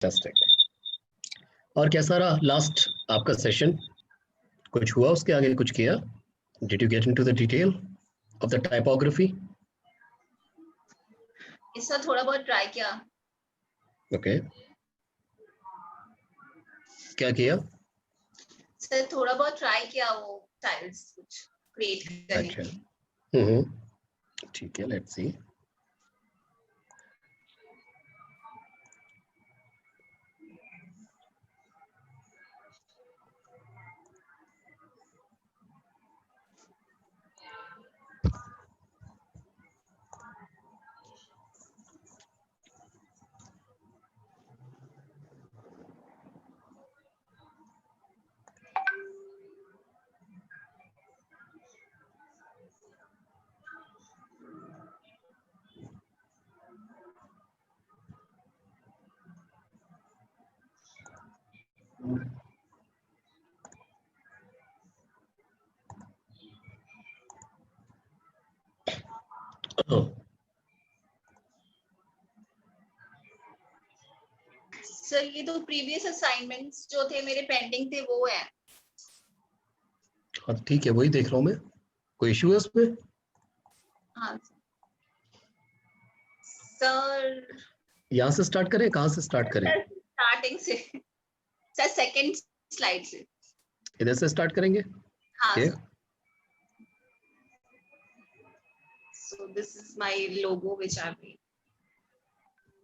Fantastic. और कैसा रहा लास्ट आपका सेशन? कुछ हुआ उसके आगे, कुछ किया? Did you get into the detail of the typography? इसका थोड़ा बहुत ट्राई किया। Okay. क्या किया? सर थोड़ा बहुत ट्राई किया वो स्टाइल्स कुछ क्रिएट करने अच्छा। की। ठीक है, लेट्स सी। सर ये तो प्रीवियस असाइनमेंट्स जो थे मेरे पेंडिंग थे वो है। हाँ ठीक है, वही देख रहा हूँ मैं। कोई इशू है उसमें? हाँ सर। यहाँ से स्टार्ट करें, कहाँ से स्टार्ट करें? स्टार्टिंग से सर, सेकंड स्लाइड से। इधर से स्टार्ट करेंगे? हाँ okay. Sir. So this is my logo which I made.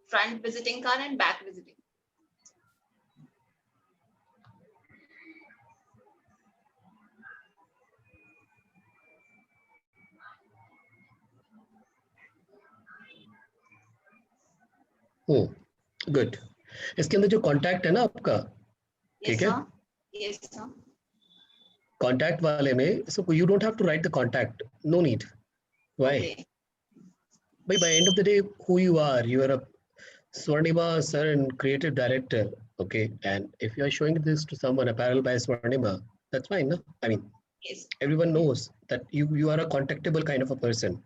Front visiting card and back visiting. Good. इसके अंदर जो कॉन्टैक्ट है ना आपका, ठीक है? Yes sir. कॉन्टैक्ट वाले में so you don't have to write the contact, no need. Why? By end of the day, who you are a Swarnima Saran, creative director, okay? And if you are showing this to someone, apparel by Swarnima, that's fine, no? I mean, yes. Everyone knows that you are a contactable kind of a person.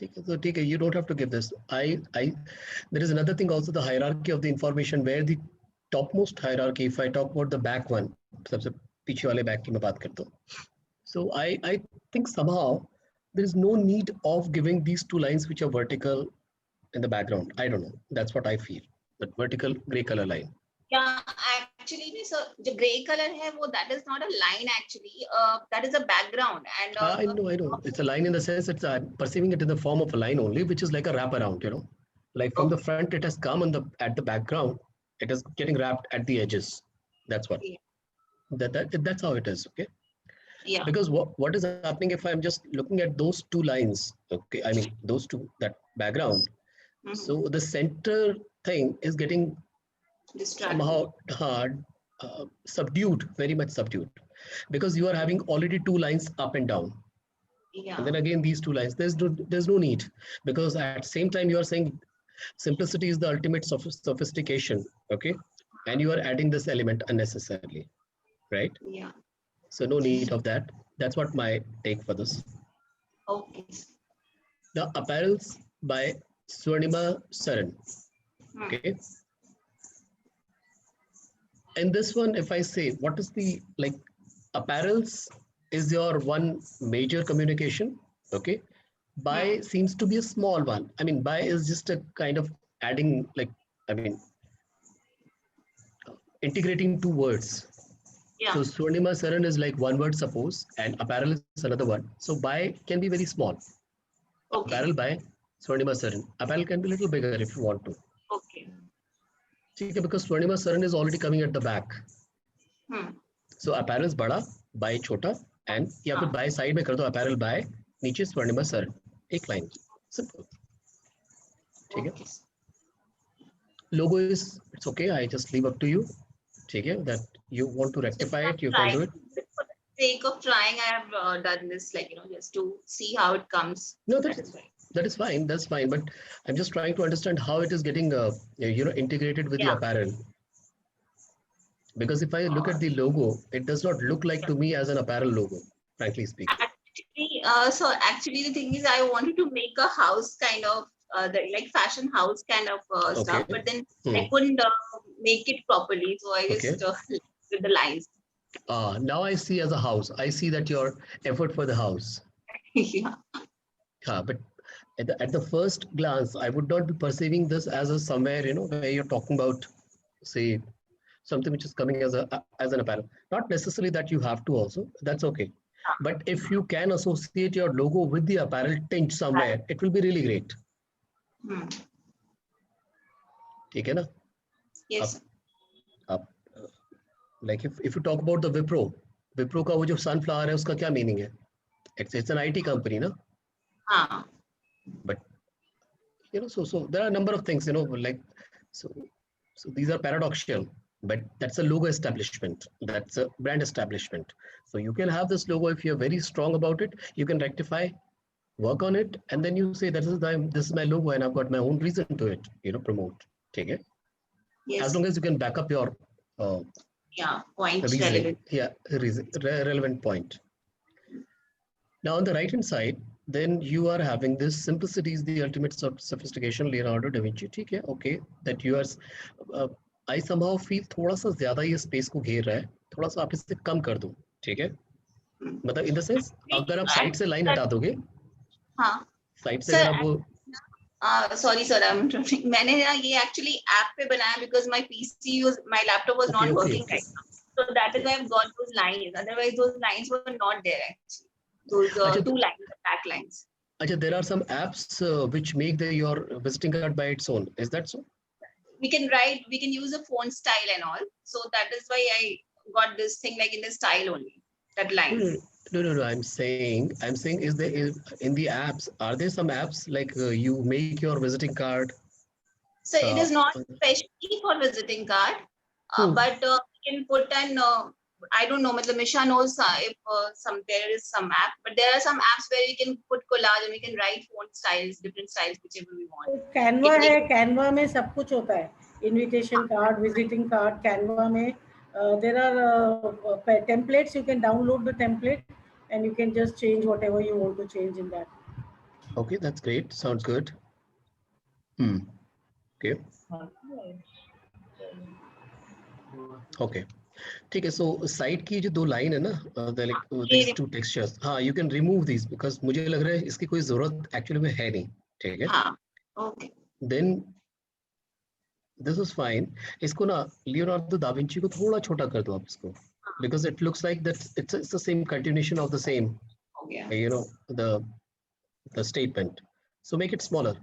So you don't have to give this. There is another thing also, the hierarchy of the information, where the topmost hierarchy, if I talk about the back one, सबसे पीछे वाले back की मैं बात करता हूँ. So I think somehow there is no need of giving these two lines which are vertical in the background. I don't know. That's what I feel. That vertical gray color line. Yeah, actually, so the gray color है वो that is not a line actually. That is a background and. I know. It's a line in the sense it's I'm perceiving it in the form of a line only, which is like a wraparound. Like from the front it has come at the background, it is getting wrapped at the edges. That's what. Yeah. That's how it is. Okay. Yeah. Because what is happening if I'm just looking at those two lines? Okay, I mean those two, that background. Mm-hmm. So the center thing is getting somehow hard, subdued, very much subdued, because you are having already two lines up and down. Yeah. And then again these two lines, there's no need, because at the same time you are saying simplicity is the ultimate sophistication. Okay, and you are adding this element unnecessarily, right? Yeah. So no need of that. That's what my take for this. Okay. The apparels by Swarnima Saran. Okay. And this one, if I say, what is the, like, apparels is your one major communication. Okay. By seems to be a small one. I mean, by is just a kind of adding, like, I mean, integrating two words. Yeah. So Swarnima Saran is like one word, suppose, and apparel is another one. So by can be very small. Okay. Apparel by Swarnima Saran. Apparel can be a little bigger if you want to. Okay. Because Swarnima Saran is already coming at the back. So apparel is bada, by chota, and या फिर by side में कर दो apparel by, नीचे Swarnima Saran. एक line. Simple. ठीक है? Logo is, it's okay. I just leave up to you. ठीक है? That you want to rectify it, you can do it. For the sake of trying, I have done this, like, just to see how it comes. No, that is fine. That's fine. But I'm just trying to understand how it is getting, integrated with the apparel. Because if I look at the logo, it does not look like to me as an apparel logo, frankly speaking. Actually, so actually the thing is, I wanted to make a house kind of like fashion house kind of Okay. stuff, but then Hmm. I couldn't make it properly, so I Okay. just with the lines. Now I see as a house. I see that your effort for the house. Yeah. But at the first glance, I would not be perceiving this as a somewhere, where you're talking about, say, something which is coming as an apparel. Not necessarily that you have to also. That's okay. But if you can associate your logo with the apparel tinge somewhere, it will be really great. Hmm. ठीक है ना? Yes. अब अब like if you talk about the Wipro का वो जो sunflower है उसका क्या meaning है? It's an IT company ना? हाँ. But so there are a number of things, like so so these are paradoxical, but that's a logo establishment, that's a brand establishment. So you can have this logo if you're very strong about it, you can rectify, work on it, and then you say this is my logo and I've got my own reason to it, promote. Take it Yes. as long as you can back up your point reasoning. relevant. Relevant point. Now on the right hand side, then you are having this simplicity is the ultimate sophistication, Leonardo da Vinci. ठीक है, okay, that you are uh, I somehow feel थोड़ा सा ज्यादा ये space को घेर रहा है, थोड़ा सा आप इसे कम कर दो. ठीक है, मतलब इन द सेंस अगर आप साइड से लाइन हटा दोगे, हाँ साइड से सर, अगर आप वो sorry sir, I am interrupting. मैंने ना ये एक्चुअली ऐप पे बनाया because my laptop was not working right now, so that is why I've got those lines. Otherwise those lines were not there actually. Those two lines, the back lines. अच्छा, there are some apps which make your visiting card by its own. Is that so? We can use a font style and all. So that is why I got this thing like in the style only, that line. No. I'm saying, is in the apps, are there some apps like you make your visiting card? So it is not specially for visiting card, but we can put an, I don't know, Misha knows if there is some app, but there are some apps where we can put collage and we can write font styles, different styles, whichever we want. Canva है, Canva में सब कुछ होता है. Invitation card, visiting card, Canva में there are templates. You can download the template and you can just change whatever you want to change in that. Okay, that's great. Sounds good. Okay. Okay. ठीक है. So side की जो दो line है ना, like these two textures, हाँ, you can remove these because मुझे लग रहा है इसकी कोई जरूरत actually में है नहीं. ठीक है. हाँ. Okay. Then this is fine. इसको ना लियोनार्डो दा विंची को थोड़ा छोटा कर दो आप इसको, because it looks like that it's the same continuation of the same, the statement. So make it smaller.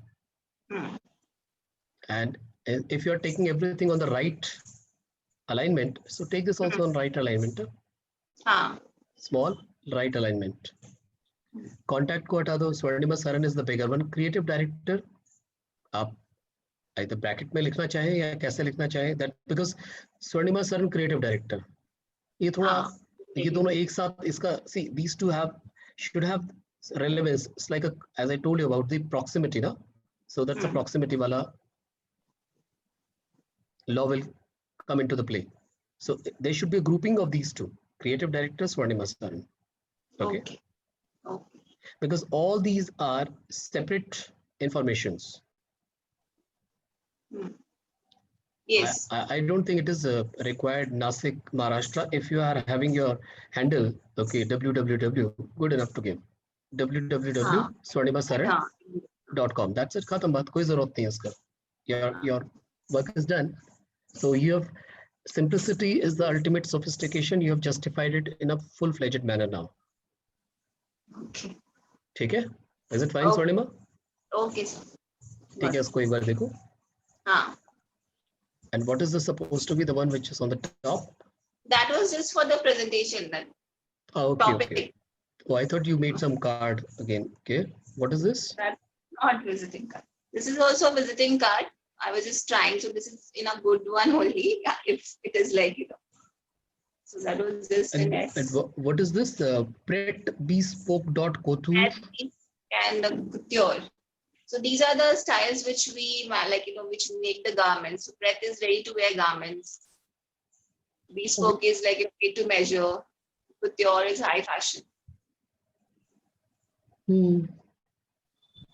And if you're taking everything on the right alignment, so take this also on right alignment. Small right alignment. Contact को हटा दो. Swarnima Saran is the bigger one. Creative director, आप either bracket में लिखना चाहे या कैसे लिखना चाहे, that because Swarnima Saran creative director, ये थोड़ा ये दोनों एक साथ इसका, see, these two should have relevance. It's like as I told you about the proximity, na? So that's a proximity wala law will come into the play. So there should be a grouping of these two, creative director Swarnima Saran. Okay. Because all these are separate informations. Yes. I don't think it is required Nasik, Maharashtra. If you are having your handle, okay, www, good enough to give. www.swarnimasaran.com. That's it. Khatam baat. Koi zarurat nahi iska. Your work is done. So you have simplicity is the ultimate sophistication. You have justified it in a full-fledged manner now. Okay. ठीक है? Is it fine, Swarnima? Okay, sir. ठीक है, इसको एक बार देखो. हाँ. And what is this supposed to be, the one which is on the top? That was just for the presentation then. Oh, okay, Topic. okay. Oh, I thought you made some card again. Okay, what is this? That's not visiting card. This is also a visiting card. I was just trying, so this is in a good one only. If it is like, so that was just and what is this? Pretbespoke.couture and the couture. So these are the styles which we like, which make the garments. So Pret is ready to wear garments. Bespoke is like made to measure. Couture is high fashion.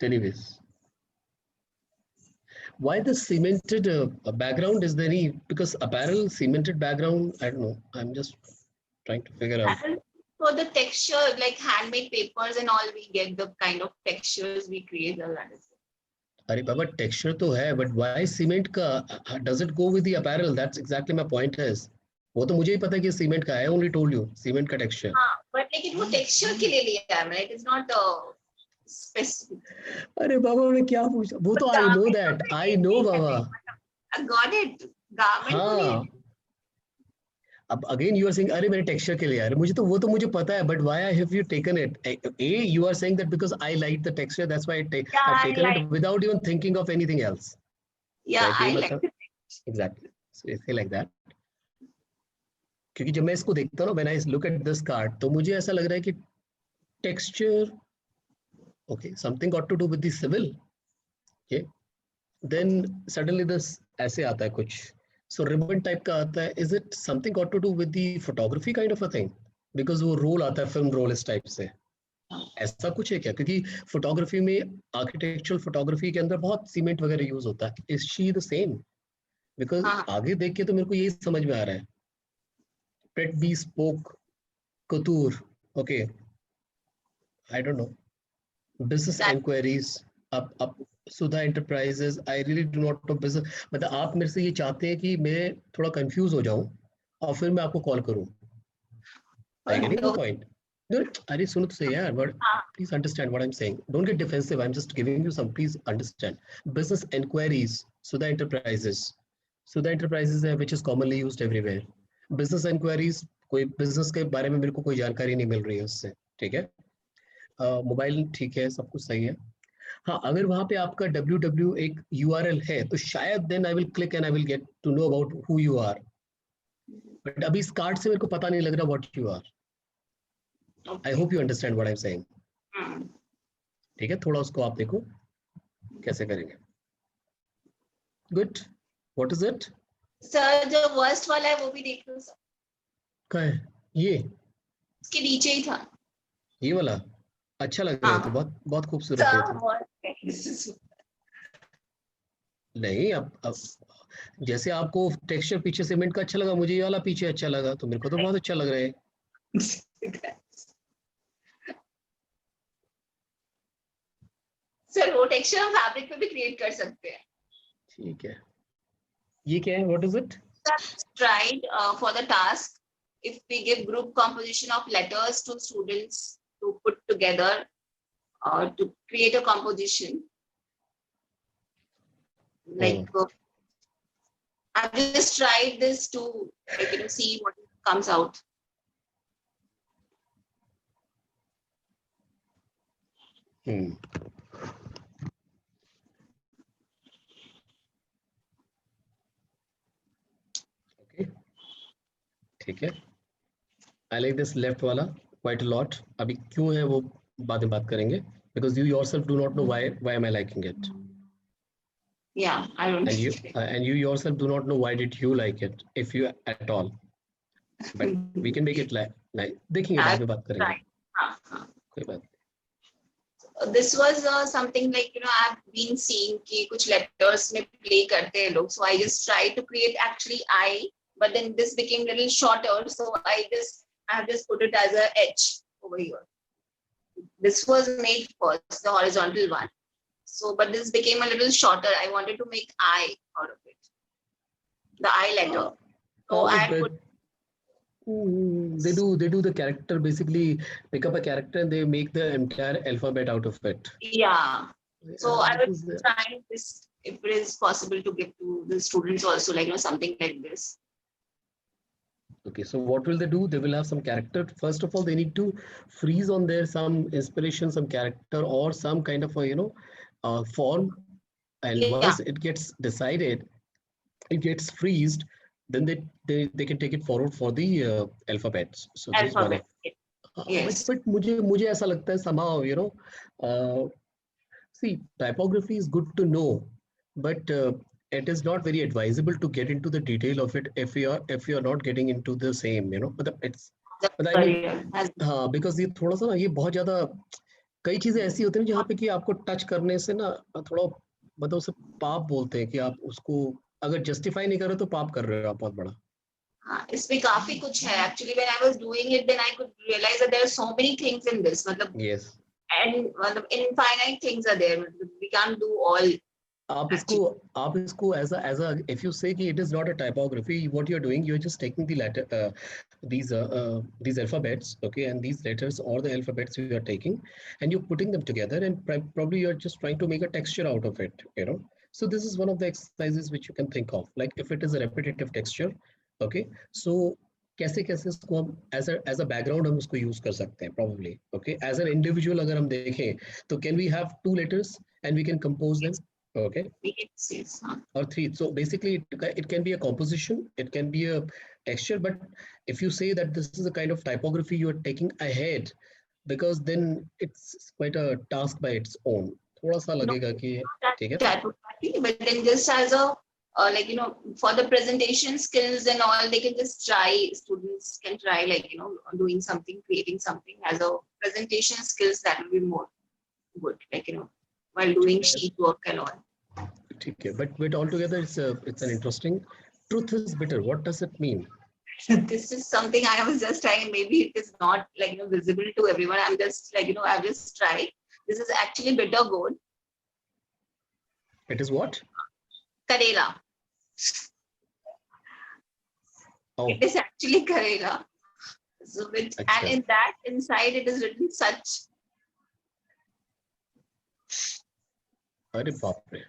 Anyways, Why the cemented background? Is there any, because apparel cemented background? I don't know. I'm just trying to figure out. And for the texture, like handmade papers and all, we get the kind of textures we create. That is it. अरे बाबा texture तो है, but why cement का? Does it go with the apparel? That's exactly my point is. वो तो मुझे ही पता है कि सीमेंट का है. I only told you cement का texture. हाँ, but लेकिन वो texture के लिए लिया है मैंने. It is not specific. अरे बाबा मैं क्या पूछा? वो तो I know that. I know Baba. I got it. Garment हाँ. अब again you are saying अरे मैंने texture के लिए यार, मुझे तो वो तो मुझे पता है, but why have you taken it? You are saying that because I like the texture, that's why I've taken it without even thinking of anything else. Yeah, I like it. Exactly. So you feel like that. क्योंकि जब मैं इसको देखता हूँ ना, when I look at this card, तो मुझे ऐसा लग रहा है कि texture, okay, something got to do with the civil. Okay. Then suddenly this ऐसे आता है कुछ. So ribbon type का आता है. Is it something got to do with the photography kind of a thing? Because वो roll आता है film roll इस type से. ऐसा कुछ है क्या? क्योंकि photography में architectural photography के अंदर बहुत सीमेंट वगैरह यूज होता है. Is she the same? Because आगे देख के तो मेरे को यही समझ में आ रहा है. Pret bespoke couture. Okay. I don't know. Business inquiries. up Sudha Enterprises. I really do not know business. मतलब आप मेरे से ये चाहते हैं कि मैं थोड़ा कंफ्यूज हो जाऊं और फिर मैं आपको कॉल करूं. I getting the point? No, अरे सुनो तो सही यार, but please understand what I'm saying. Don't get defensive. I'm just giving you some. Please understand. Business inquiries. Sudha Enterprises. Sudha Enterprises है which is commonly used everywhere. Business inquiries. कोई business के बारे में मेरे को कोई जानकारी नहीं मिल रही है उससे. ठीक है? मोबाइल ठीक है, सब कुछ सही है. हाँ, अगर वहां पे आपका www एक URL है तो शायद then I will click and I will get to know about who you are. But अभी इस कार्ड से मेरे को पता नहीं लग रहा what you are. I hope you understand what I'm saying. ठीक है, थोड़ा उसको आप देखो कैसे करेंगे. Good. What is it? Sir जो वर्स्ट वाला है वो भी देख लो सर. क्या है ये? इसके नीचे ही था. ये वाला अच्छा लग रहा है, तो बहुत बहुत खूबसूरत है तो. नहीं, अब जैसे आपको टेक्सचर पीछे सीमेंट का अच्छा लगा, मुझे ये वाला पीछे अच्छा लगा, तो मेरे को तो बहुत अच्छा लग रहा है. सर वो टेक्सचर हम फैब्रिक पे भी क्रिएट कर सकते हैं. ठीक है. ये क्या है? What is it? Tried for the task. If we give group composition of letters to students to put together or to create a composition, like I've just tried this to see what comes out. Okay. ठीक है. I like this left वाला quite a lot. अभी क्यों है वो बाद में बात करेंगे. Because you yourself do not know why am I liking it. Yeah, I don't. And you yourself do not know why did you like it, if you at all. But we can make it like देखेंगे बाद में बात करेंगे. कोई बात. This was something like I've been seeing कि कुछ letters में play करते हैं लोग. So I just tried to create actually I, but then this became a little shorter. So I have just put it as a H over here. This was made first, the horizontal one. So, but this became a little shorter. I wanted to make I out of it. The I letter. So I had put. They do the character, basically pick up a character and they make the entire alphabet out of it. Yeah. So I was trying this, if it is possible to give to the students also, like something like this. Okay, so what will they do? They will have some character. First of all, they need to freeze on there some inspiration, some character, or some kind of a form. And once it gets decided, it gets freezed, then they can take it forward for the alphabets. So alphabet. Yes. But मुझे ऐसा लगता है somehow see, typography is good to know, but it is not very advisable to get into the detail of it if you are not getting into the same, but it's I mean, because ये थोड़ा सा ना, ये बहुत ज्यादा कई चीजें ऐसी होती हैं जहाँ पे कि आपको टच करने से ना थोड़ा मतलब उसे पाप बोलते हैं कि आप उसको अगर जस्टिफाई नहीं करो तो पाप कर रहे हो आप बहुत बड़ा। हाँ, इसमें काफी कुछ है actually. When I was doing it then I could realise that there are so many things in this. मतलब yes, and infinite things are there. We can't do all. आप इसको as a if you say कि it is not a typography, what you're doing, you're just taking the letter these alphabets, okay, and these letters or the alphabets you are taking and you're putting them together, and probably you're just trying to make a texture out of it, you know. So this is one of the exercises which you can think of, like if it is a repetitive texture, okay, so कैसे कैसे इसको हम as a background हम उसको use कर सकते हैं probably, okay, as an individual अगर हम देखें तो can we have 2 letters and we can compose them, okay, Yes, or 3. So basically it can be a composition, it can be a texture, but if you say that this is a kind of typography you are taking ahead, because then it's quite a task by its own, थोड़ा सा no, लगेगा कि ठीक है. typography, but then just as a like for the presentation skills and all, they can just try. Students can try like doing something, creating something as a presentation skills. That will be more good, like while doing sheet work and all. ठीक है, but altogether it's an interesting. Truth is bitter, what does it mean? This is something I was just trying. Maybe it is not like visible to everyone. I'm just like I've just tried. This is actually bitter gourd. It is what? Karela. Oh. It is actually Karela. So and in that inside it is written such. अरे बाप रे.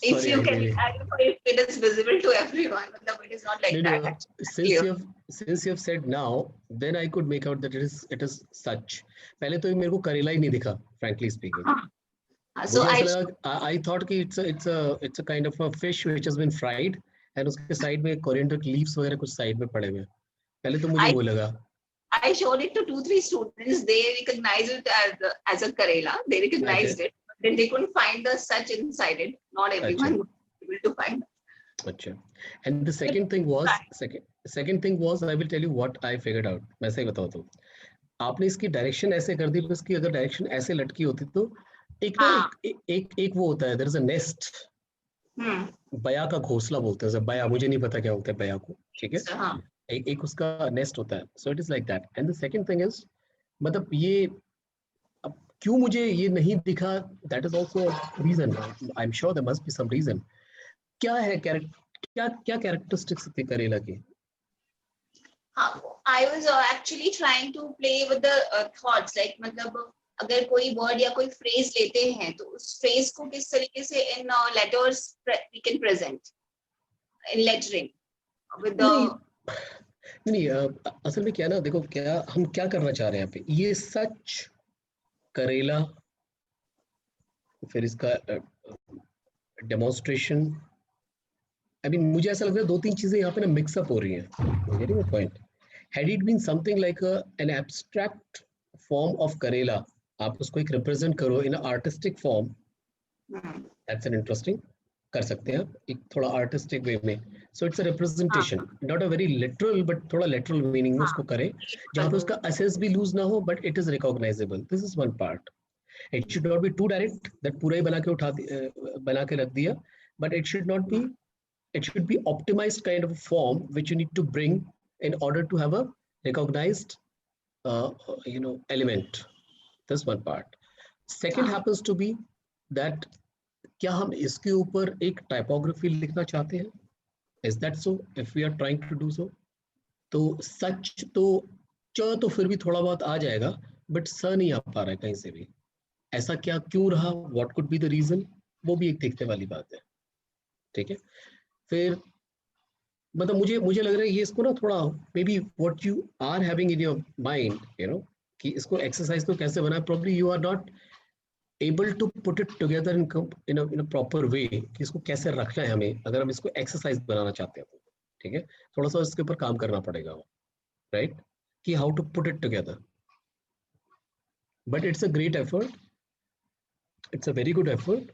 If you can, I don't know if it is visible to everyone, but it is not like that. Since you have said now, then I could make out that it is such. पहले तो मेरे को करेला ही नहीं दिखा, frankly speaking. So I thought कि it's a kind of a fish which has been fried and उसके side में coriander leaves वगैरह कुछ side में पड़े हुए. पहले तो मुझे वो लगा. I showed it to 2-3 students. They recognized it as a Karela. They recognized it. Then they couldn't find the such inside it. Not everyone was able to find it. Achha. And the second thing was I will tell you what I figured out. मैं सही बताऊँ तो आपने इसकी direction ऐसे कर दी, बस कि अगर डायरेक्शन ऐसे लटकी होती तो एक ना एक वो होता है, there is a nest. बया का घोंसला बोलते हैं, बया, मुझे नहीं पता क्या होता है बया को, ठीक है, एक उसका नेस्ट होता है. So it is like that. And the second thing is मतलब ये अब क्यों मुझे ये नहीं दिखा, that is also a reason. I'm sure there must be some reason. क्या है क्या characteristics थी करेला की? I was actually trying to play with the thoughts, like मतलब अगर कोई word या कोई phrase लेते हैं तो उस phrase को किस तरीके से in letters we can present in lettering with the नहीं असल में क्या ना, देखो क्या हम क्या करना चाह रहे हैं यहाँ पे, ये सच करेला, फिर इसका डेमोन्स्ट्रेशन, आई मीन मुझे ऐसा लग रहा है 2-3 चीजें यहाँ पे ना मिक्सअप हो रही हैं. Getting the point. Had it been something like an abstract form of karela, आप उसको एक रिप्रेजेंट करो in artistic form, that's an interesting, कर सकते हैं एक थोड़ा आर्टिस्टिक वे में. So it's a representation, not a very literal but थोड़ा लिटरल मीनिंग में उसको करें जहाँ पे उसका एसेंस भी लूज ना हो but it is recognisable. This is one part. It should not be too direct that पूरा ही बना के रख दिया, but it should not be, it should be optimized kind of a form which you need to bring in order to have a recognized element. That's one part. Second happens to be that क्या हम इसके ऊपर एक typography लिखना चाहते हैं? Is that so? If we are trying to do so, तो सच तो च तो फिर भी थोड़ा बहुत आ जाएगा, बट स नहीं आ पा रहा है कहीं से भी. ऐसा क्या क्यों रहा? What could be the reason? वो भी एक देखने वाली बात है. ठीक है, फिर मतलब मुझे लग रहा है ये इसको ना थोड़ा maybe what you are having in your mind, you know, कि इसको एक्सरसाइज को कैसे बनाए, probably you are not able to put it together in a proper way, कि इसको कैसे रखना है हमें अगर हम इसको एक्सरसाइज बनाना चाहते हैं. ठीक है, थोड़ा सा इसके ऊपर काम करना पड़ेगा, राइट, कि how to put it together. But it's a great effort, it's a very good effort.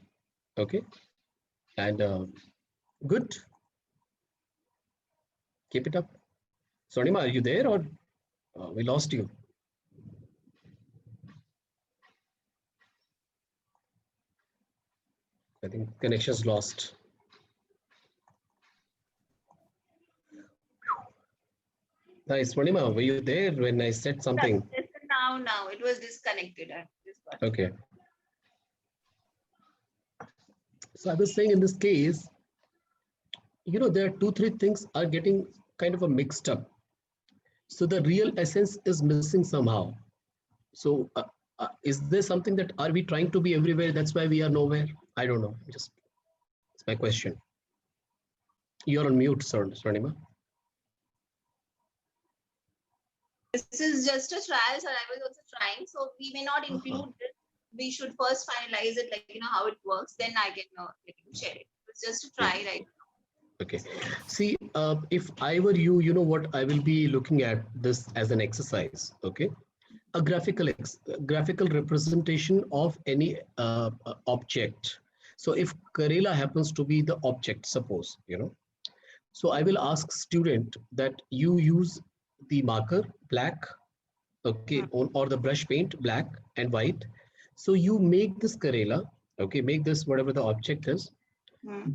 Okay, and good. Keep it up. Sonima, are you there or we lost you? I think connection's lost. Nice, Swarnima, were you there when I said something? Now it was disconnected. Okay. So I was saying in this case, you know, there are 2-3 things are getting kind of a mixed up. So the real essence is missing somehow. So is there something that are we trying to be everywhere? That's why we are nowhere. I don't know. Just it's my question. You're on mute, Swarnima. This is just a trial, sir. I was also trying, so we may not include it. We should first finalize it, like how it works. Then I can share it. It's just a try right now. Okay. See, if I were you, you know what I will be looking at this as an exercise. Okay. A graphical representation of any object. So if Karela happens to be the object, suppose, so I will ask student that you use the marker black, okay, or the brush paint black and white. So you make this Karela, okay, make this whatever the object is.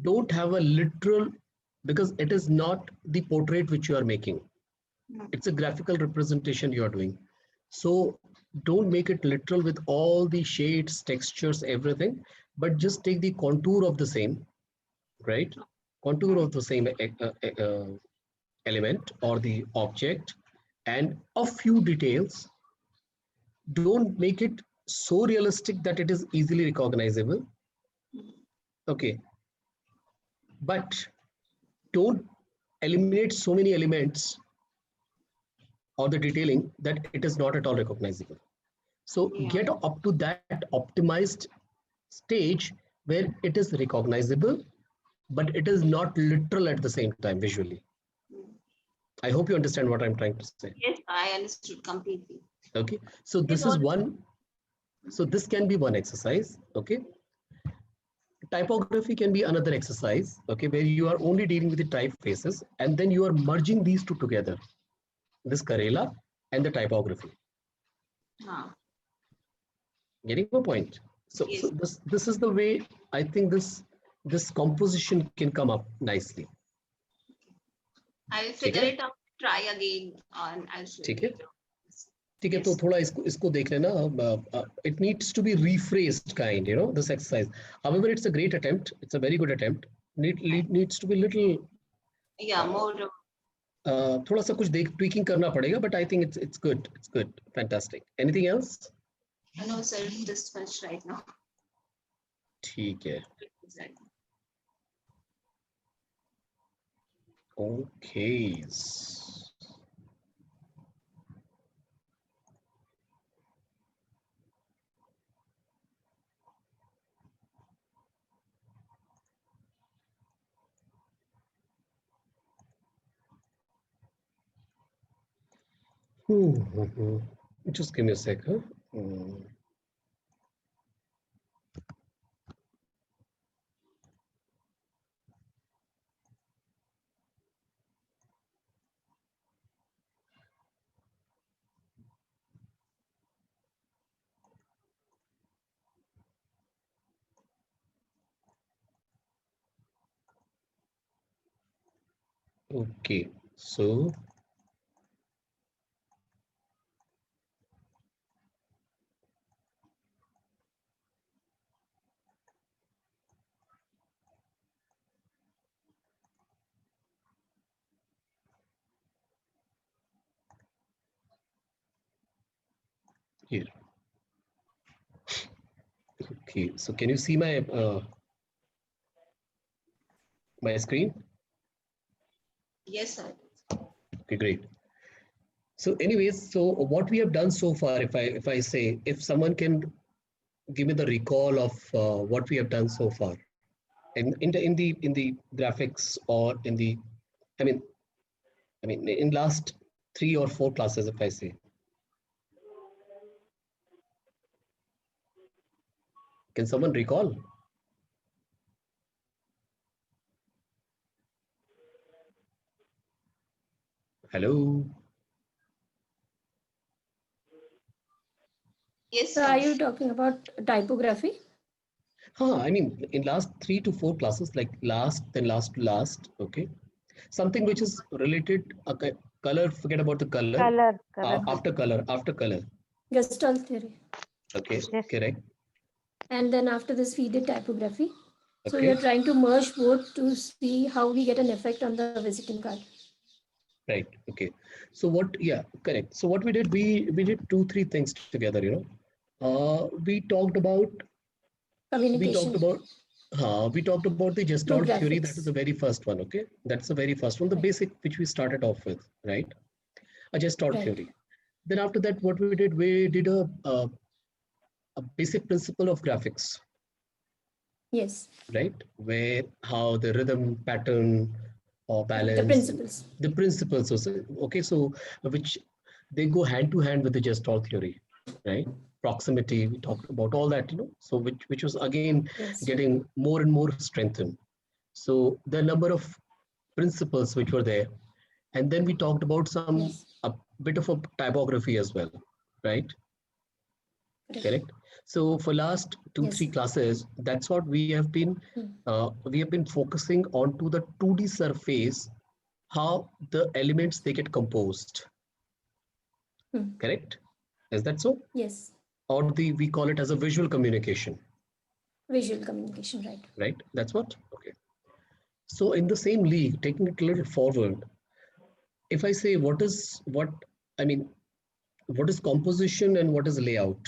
Don't have a literal, because it is not the portrait which you are making. It's a graphical representation you are doing. So don't make it literal with all the shades, textures, everything, but just take the contour of the same, right? Contour of the same element or the object and a few details. Don't make it so realistic that it is easily recognizable. Okay. But don't eliminate so many elements or the detailing that it is not at all recognizable. So get up to that optimized stage where it is recognizable, but it is not literal at the same time visually. I hope you understand what I'm trying to say. Yes, I understood completely. Okay, so this is one. So this can be one exercise. Okay. Typography can be another exercise, okay, where you are only dealing with the typefaces and then you are merging these two together, this Karela and the typography. Getting my point? So, yes. so this is the way I think this composition can come up nicely. I'll figure it out, try again, and I'll show you. ठीक है, तो थोड़ा इसको देख लेना. It needs to be rephrased kind, this exercise. However, it's a great attempt. It's a very good attempt. Needs to be little. Yeah, more. थोड़ा सा कुछ tweaking करना पड़ेगा, but I think it's good. It's good. Fantastic. Anything else? No, sir. Just much right now. ठीक है. Okay. Just give me a sec. Huh? Okay, so here. Okay, so can you see my my screen? Yes, sir. Okay, great. So anyways, so what we have done so far, if I say, if someone can give me the recall of what we have done so far in the graphics or in the, I mean in last 3 or 4 classes, if I say. Can someone recall? Hello. Yes. So are you talking about typography? I mean, in last 3 to 4 classes, like last, then last to last, okay. Something which is related, okay, color, forget about the color, after color. Gestalt theory. Okay, Yes. correct. And then after this, we did typography. So Okay. we are trying to merge both to see how we get an effect on the visiting card. Right. Okay. So what? Yeah, correct. So what we did, we did 2-3 things together. We talked about Communication. we talked about the Gestalt theory. That is graphics. the very first one. Okay, that's the very first one, the Right. basic which we started off with, right? A Gestalt Right. theory. Then after that, what we did a basic principle of graphics, Yes. right? Where how the rhythm, pattern, or balance, The principles. the principles. Okay, so which they go hand to hand with the Gestalt theory, right? Proximity, we talked about all that, so which was again Yes. getting more and more strengthened. So the number of principles which were there, and then we talked about Yes. a bit of a typography as well, right? Correct. So for last two, Yes. 3 classes, that's what we have been focusing on to the 2D surface, how the elements they get composed. Correct? Is that so? Yes. Or we call it as a visual communication. Visual communication, right? Right? That's what? Okay. So in the same league, taking it a little forward, if I say what is composition and what is layout?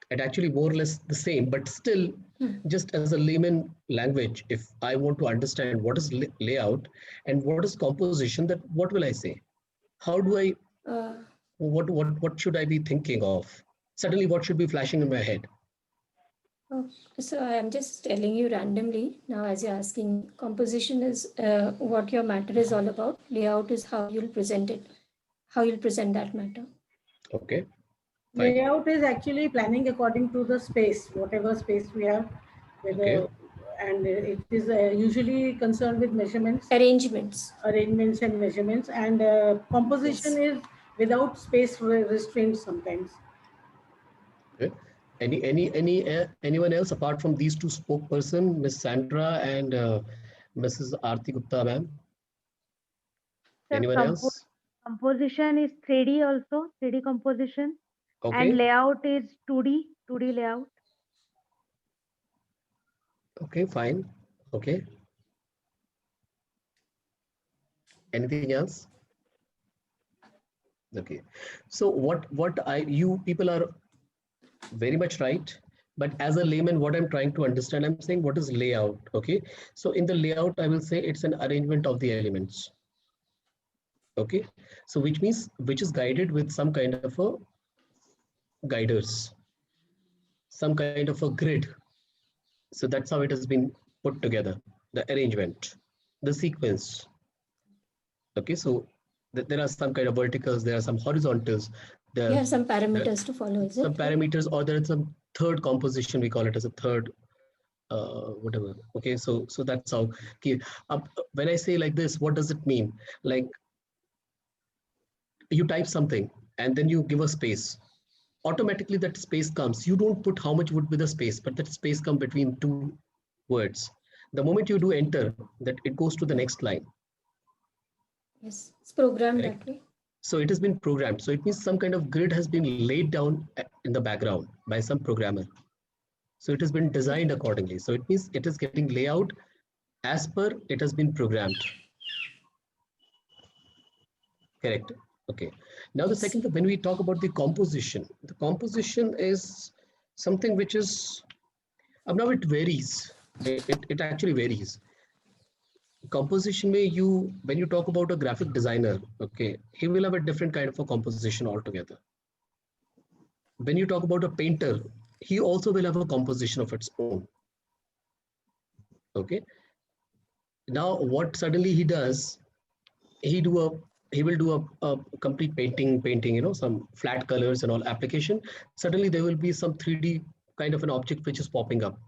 It actually more or less the same, but still, just as a layman language, if I want to understand what is layout and what is composition, that what will I say? How do I? What should I be thinking of? Suddenly, what should be flashing in my head? So I'm just telling you randomly now, as you're asking. Composition is what your matter is all about. Layout is how you'll present it, how you'll present that matter. Okay. Fine. Layout is actually planning according to the space, whatever space we have, whether, and it is usually concerned with measurements, arrangements and measurements, and composition is without space restraints sometimes. Okay. Anyone else apart from these two spokesperson, Miss Sandra and Mrs. Aarti Gupta, ma'am? Anyone else? Composition is 3D also, 3D composition. Okay. And layout is 2D layout. Okay, fine. Okay. Anything else? Okay. So you people are very much right. But as a layman, what I'm trying to understand, I'm saying what is layout. Okay. So in the layout, I will say it's an arrangement of the elements. Okay. So which is guided with some kind of a guiders, some kind of a grid. So that's how it has been put together, the arrangement, the sequence. Okay, so there are some kind of verticals, there are some horizontals. You have some parameters to follow, is some it? parameters, or there is some third composition, we call it as a third, whatever. Okay, so that's how. Okay, when I say like this, what does it mean? Like you type something and then you give a space. Automatically that space comes. You don't put how much would be the space, but that space comes between two words. The moment you do enter, that it goes to the next line. Yes, it's programmed that way. So it has been programmed. So it means some kind of grid has been laid down in the background by some programmer. So it has been designed accordingly. So it means it is getting layout as per it has been programmed. Correct. Okay. Now the second, when we talk about the composition is something which is, now it varies. It actually varies. Composition when you talk about a graphic designer, okay, he will have a different kind of a composition altogether. When you talk about a painter, he also will have a composition of its own. Okay. Now what suddenly he does, he will do a complete painting, some flat colors and all application. Suddenly there will be some 3D kind of an object which is popping up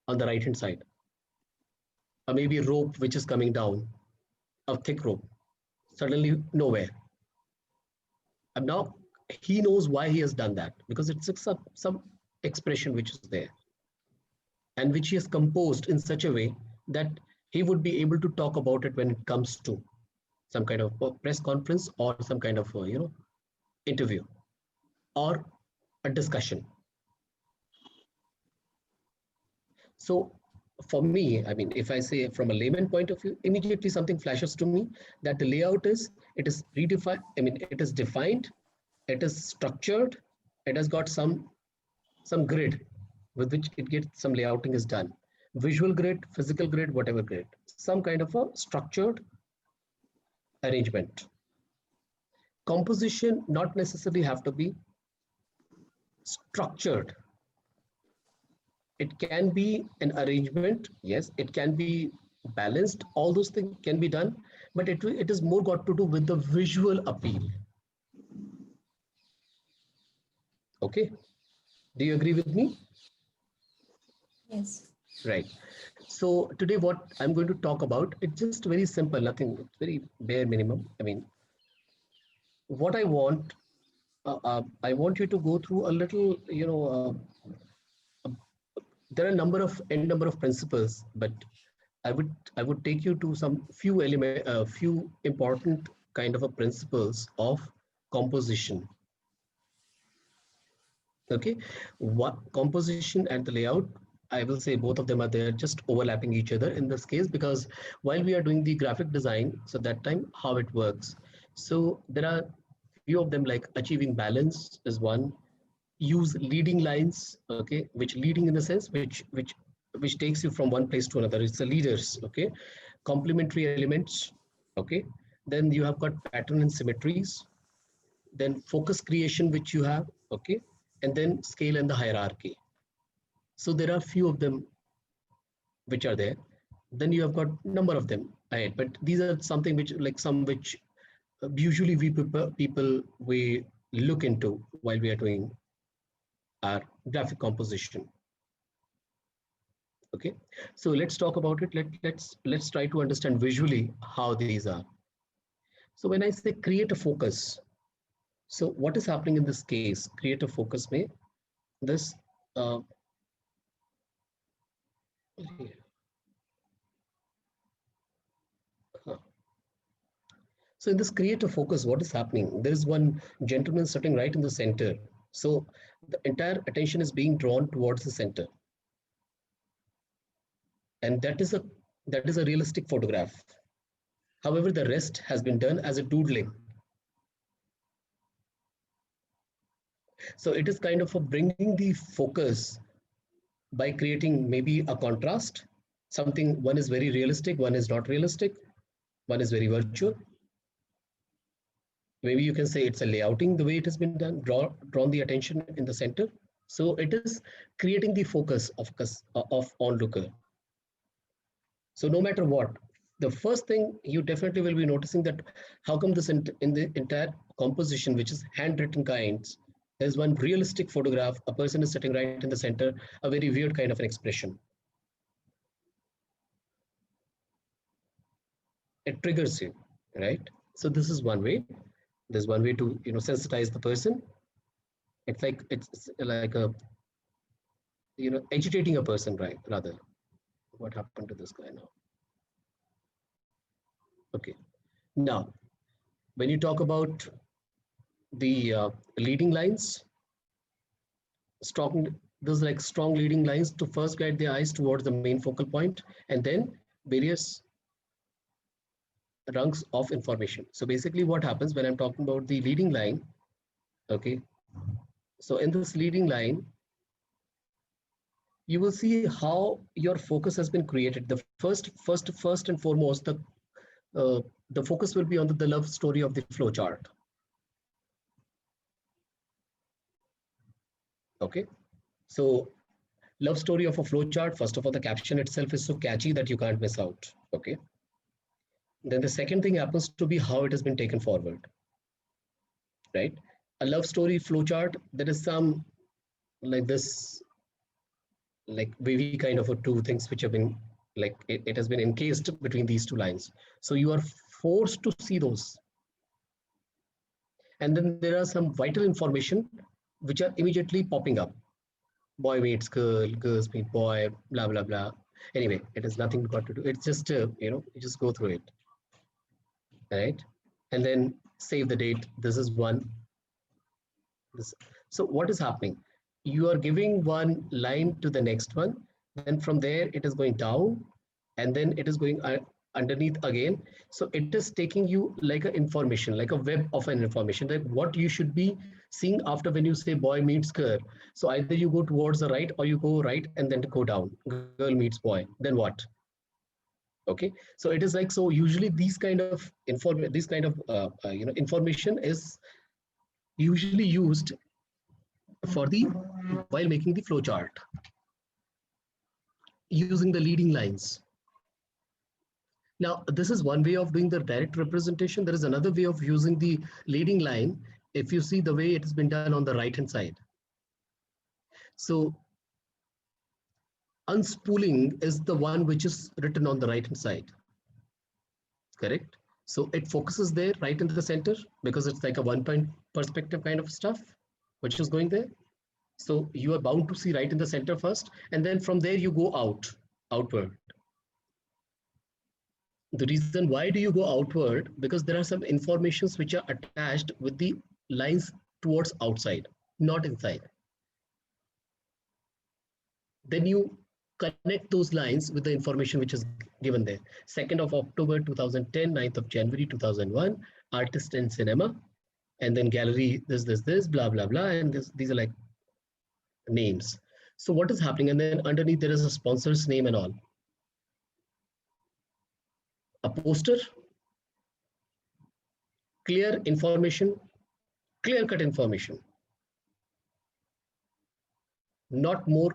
on the right hand side, or maybe a rope which is coming down, a thick rope, suddenly nowhere. And now he knows why he has done that, because it's some expression which is there. and which he has composed in such a way that he would be able to talk about it when it comes to some kind of a press conference or some kind of interview or a discussion. So for me, I mean, if I say from a layman point of view, immediately something flashes to me that the layout is, it is redefined, I mean, it is defined, it is structured, it has got some grid with which it gets some layouting is done. Visual grid, physical grid, whatever grid, some kind of a structured arrangement. Composition not necessarily have to be structured. It can be an arrangement, yes, it can be balanced, all those things can be done, but it is more got to do with the visual appeal. Okay, do you agree with me? Yes. Right. So today what I'm going to talk about, it's just very simple, nothing, it's very bare minimum. I mean, what I want you to go through a little, there are n number of principles, but I would take you to some few few important kind of a principles of composition. Okay, what composition and the layout, I will say both of them are there, just overlapping each other in this case, because while we are doing the graphic design, so that time how it works. So there are few of them, like achieving balance is one. Use leading lines, okay, which leading in the sense which takes you from one place to another. It's the leaders, okay. Complementary elements, okay. Then you have got pattern and symmetries. Then focus creation, which you have, okay, and then scale and the hierarchy. So there are few of them which are there. Then you have got number of them, right? But these are something which, like some which usually people we look into while we are doing our graphic composition. Okay, so let's talk about it. Let's try to understand visually how these are. So when I say create a focus, so what is happening in this case? Create a focus may this so in this create a focus, what is happening? There is one gentleman sitting right in the center. So the entire attention is being drawn towards the center. And that is a realistic photograph. However, the rest has been done as a doodling. So it is kind of a bringing the focus by creating maybe a contrast, something, one is very realistic, one is not realistic, one is very virtual. Maybe you can say it's a layouting, the way it has been done, drawn the attention in the center. So it is creating the focus of onlooker. So no matter what, the first thing you definitely will be noticing that how come this in the entire composition, which is handwritten kinds, there's one realistic photograph, a person is sitting right in the center, a very weird kind of an expression. It triggers you, right? So this is one way. There's one way to sensitize the person. It's like a agitating a person, right? Rather, what happened to this guy now? Okay, now when you talk about the leading lines, there's like strong leading lines to first guide the eyes towards the main focal point, and then various rungs of information. So basically what happens when I'm talking about the leading line, okay, so in this leading line, you will see how your focus has been created. The first and foremost, the focus will be on the love story of the flowchart. Okay, so love story of a flowchart, first of all, the caption itself is so catchy that you can't miss out. Okay, then the second thing happens to be how it has been taken forward, right? A love story flowchart, there is some like this, like wavy kind of two things which have been like it has been encased between these two lines. So you are forced to see those. And then there are some vital information which are immediately popping up. boy meets girl, girls meet boy, blah, blah, blah. Anyway, it has nothing got to do. It's just, you just go through it, right? And then save the date. This is one. This. So what is happening? You are giving one line to the next one. Then from there, it is going down, and then it is going underneath again. So it is taking you like an information, like a web of an information, like what you should be seeing after when you say boy meets girl. So either you go towards the right or you go right and then go down. Girl meets boy. Then what? Okay. So it is like, so usually these kind of information is usually used for the while making the flow chart using the leading lines. Now, this is one way of doing the direct representation. There is another way of using the leading line. If you see the way it has been done on the right-hand side. So unspooling is the one which is written on the right-hand side. Correct? So it focuses there right in the center because it's like a one-point perspective kind of stuff, which is going there. So you are bound to see right in the center first, and then from there you go outward. The reason why do you go outward? Because there are some informations which are attached with the lines towards outside, not inside. Then you connect those lines with the information which is given there. 2nd of October 2010, 9th of January 2001, artist and cinema, and then gallery, this, blah, blah, blah, and these are like names. So what is happening? And then underneath there is a sponsor's name and all. A poster, clear information, clear-cut information, not more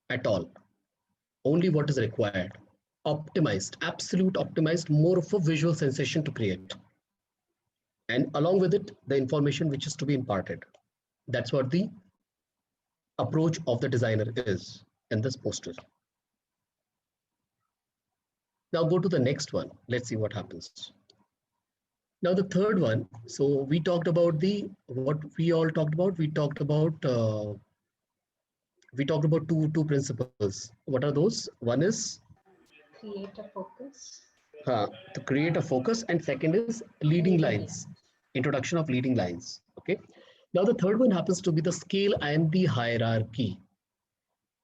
at all, only what is required, optimized, absolute optimized, more of a visual sensation to create. And along with it, the information which is to be imparted. That's what the approach of the designer is in this poster. Now go to the next one. Let's see what happens. Now the third one. So we talked about what we all talked about. We talked about two principles. What are those? One is create a focus. To create a focus, and second is leading lines. Introduction of leading lines. Okay. Now the third one happens to be the scale and the hierarchy.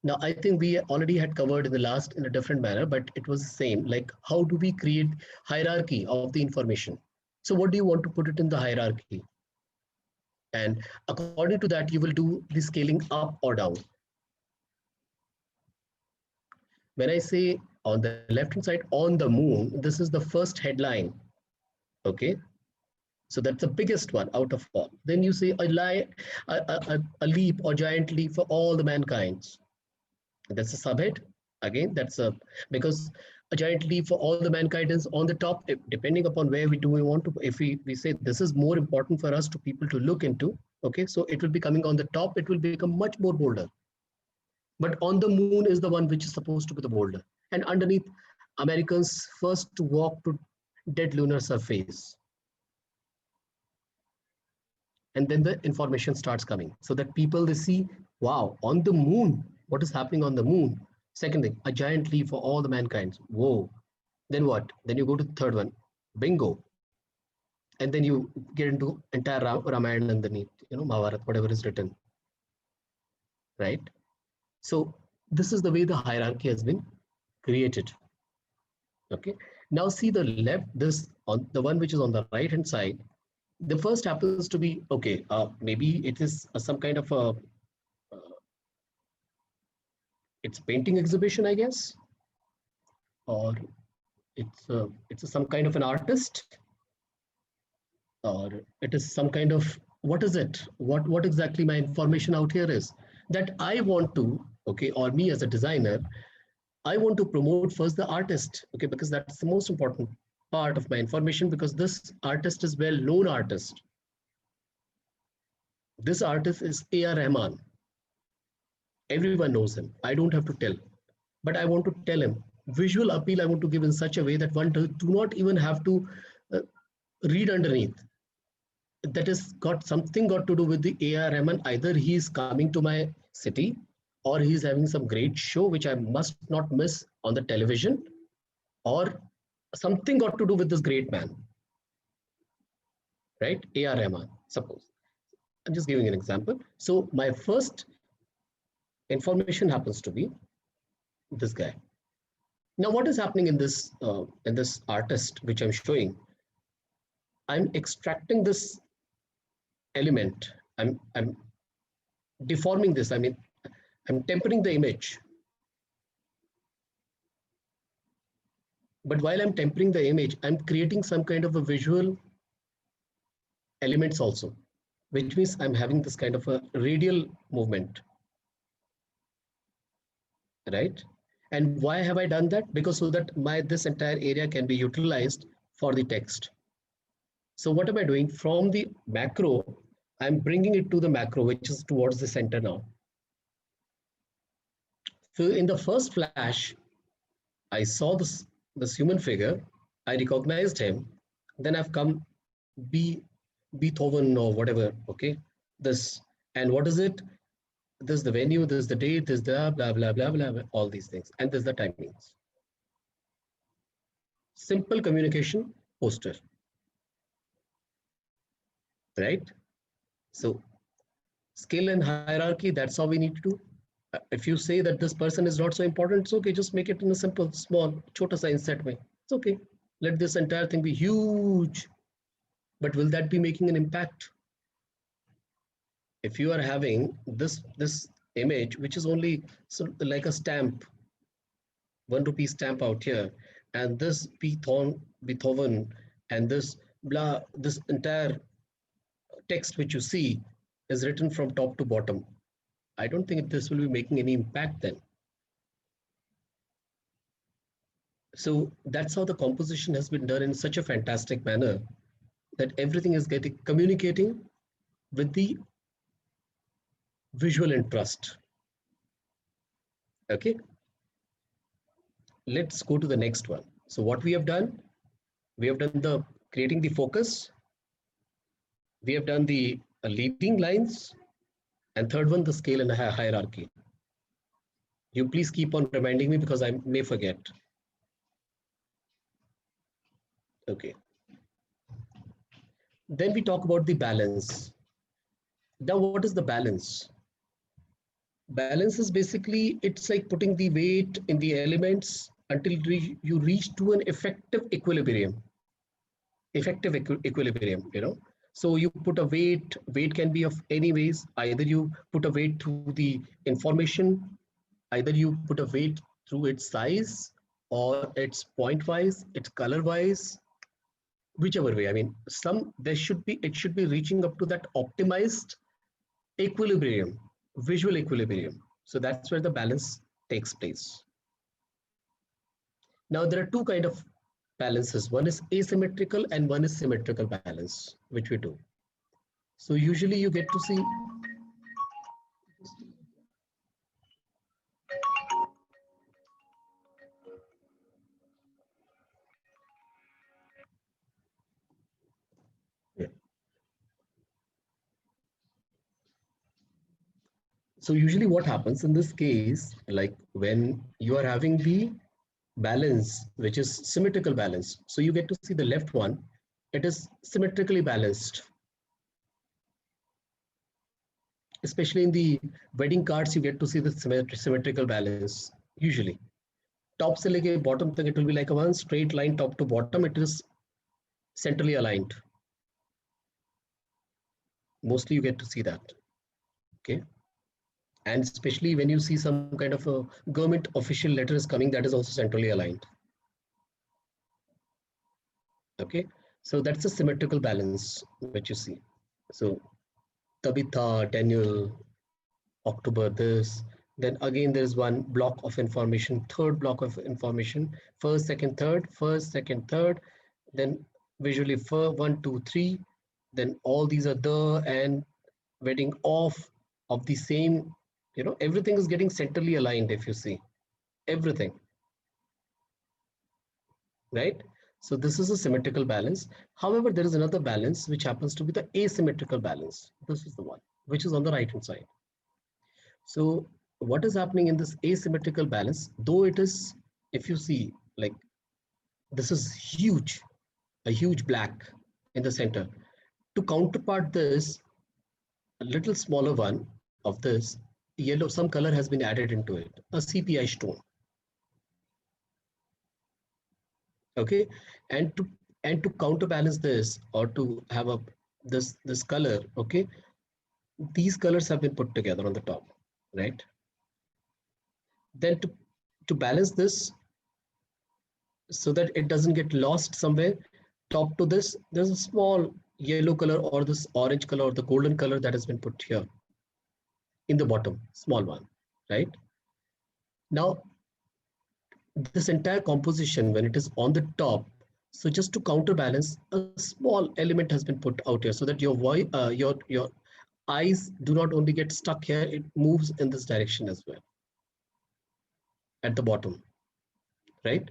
Now, I think we already had covered in the last in a different manner, but it was the same. Like, how do we create hierarchy of the information? So what do you want to put it in the hierarchy? And according to that, you will do the scaling up or down. When I say on the left-hand side, on the moon, this is the first headline. Okay. So that's the biggest one out of all. Then you say a leap or giant leap for all the mankind's. That's a subhead. Again, that's because a giant leap for all the mankind is on the top, depending upon where we want to, if we say this is more important for us to people to look into, okay, so it will be coming on the top, it will become much more bolder. But on the moon is the one which is supposed to be the bolder. And underneath, Americans first to walk to dead lunar surface. And then the information starts coming so that people, they see, wow, on the moon, what is happening on the moon? Second thing, a giant leap for all the mankind. Whoa. Then what? Then you go to the third one, bingo. And then you get into entire Ramayana underneath, Mahabharata, whatever is written. Right? So this is the way the hierarchy has been created. Okay. Now see the left, this on the one which is on the right hand side. The first happens to be, okay, maybe it is some kind of a, it's painting exhibition, I guess, or it's some kind of an artist, or it is some kind of, what is it? What exactly my information out here is that I want to, okay, or me as a designer, I want to promote first the artist, okay, because that's the most important part of my information, because this artist is well-known artist. This artist is A.R. Rahman. Everyone knows him. I don't have to tell, but I want to tell him. Visual appeal I want to give in such a way that one do not even have to read underneath. That is got something to do with the A.R. Rahman. Either he is coming to my city, or he's having some great show which I must not miss on the television, or something got to do with this great man, right? A.R. Rahman, suppose. I'm just giving an example. So my first information happens to be this guy. Now, what is happening in this artist which I'm showing? I'm extracting this element. I'm deforming this. I mean, I'm tempering the image. But while I'm tempering the image, I'm creating some kind of a visual elements also, which means I'm having this kind of a radial movement, right? And why have I done that? Because so that this entire area can be utilized for the text. So what am I doing? From the macro, I'm bringing it to the macro, which is towards the center now. So in the first flash, I saw this human figure, I recognized him, then I've come Beethoven or whatever, okay? This, and what is it? This is the venue, this is the date, this is the blah, blah, blah, blah, blah, all these things. And this is the timings. Simple communication poster, right? So scale and hierarchy, that's how we need to do. If you say that this person is not so important, it's okay, just make it in a simple, small, chota sa insert way. It's okay. Let this entire thing be huge. But will that be making an impact? If you are having this image, which is only like a stamp, 1 rupee stamp out here, and this Beethoven and this blah, this entire text which you see is written from top to bottom, I don't think this will be making any impact then. So that's how the composition has been done in such a fantastic manner that everything is communicating with the visual interest. Okay. Let's go to the next one. So what we have done the creating the focus. We have done the leading lines. And third one, the scale and hierarchy. You please keep on reminding me because I may forget. Okay. Then we talk about the balance. Now, what is the balance? Balance is basically, it's like putting the weight in the elements until you reach to an effective equilibrium. Effective equilibrium, you know. So you put a weight can be of any ways. Either you put a weight through the information, either you put a weight through its size, or its point wise, its color wise, whichever way. I mean, it should be reaching up to that optimized equilibrium, visual equilibrium. So that's where the balance takes place. Now there are two kinds of balances. One is asymmetrical and one is symmetrical balance, which we do. So usually you get to see So usually what happens in this case, like when you are having the balance, which is symmetrical balance. So you get to see the left one, it is symmetrically balanced. Especially in the wedding cards, you get to see the symmetrical balance, usually. Top se leke bottom tak, it will be like a one straight line top to bottom, it is centrally aligned. Mostly you get to see that, okay? And especially when you see some kind of a government official letters coming, that is also centrally aligned. Okay, so that's a symmetrical balance which you see. So Tabitha, Daniel, October, this. Then again, there's one block of information, third block of information, first, second, third, then visually 1, 2, 3. Then all these are the and wedding off of the same. You know, everything is getting centrally aligned if you see everything, right? So this is a symmetrical balance. However, there is another balance which happens to be the asymmetrical balance. This is the one which is on the right hand side. So what is happening in this asymmetrical balance, though it is, if you see, like this is huge, a huge black in the center. To counterpart this, a little smaller one of this yellow, some color has been added into it, a CPI stone. Okay, and to counterbalance this, or to have a this color, okay, these colors have been put together on the top, right? Then to balance this so that it doesn't get lost somewhere, top to this, there's a small yellow color or this orange color or the golden color that has been put here in the bottom, small one, right? Now, this entire composition, when it is on the top, so just to counterbalance, a small element has been put out here so that your voice, your eyes do not only get stuck here, it moves in this direction as well at the bottom, right?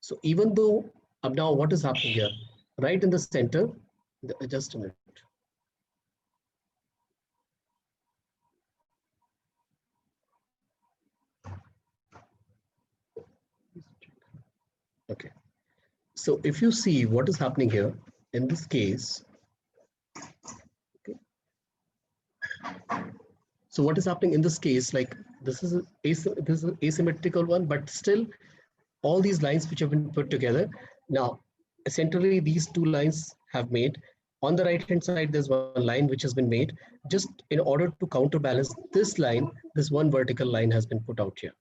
So even though now what is happening here, right in the center, just a minute. Okay, so if you see what is happening here in this case, okay. So what is happening in this case, like this is an asymmetrical one, but still all these lines which have been put together. Now, centrally these two lines have made. On the right hand side, there's one line which has been made. Just in order to counterbalance this line, this one vertical line has been put out here.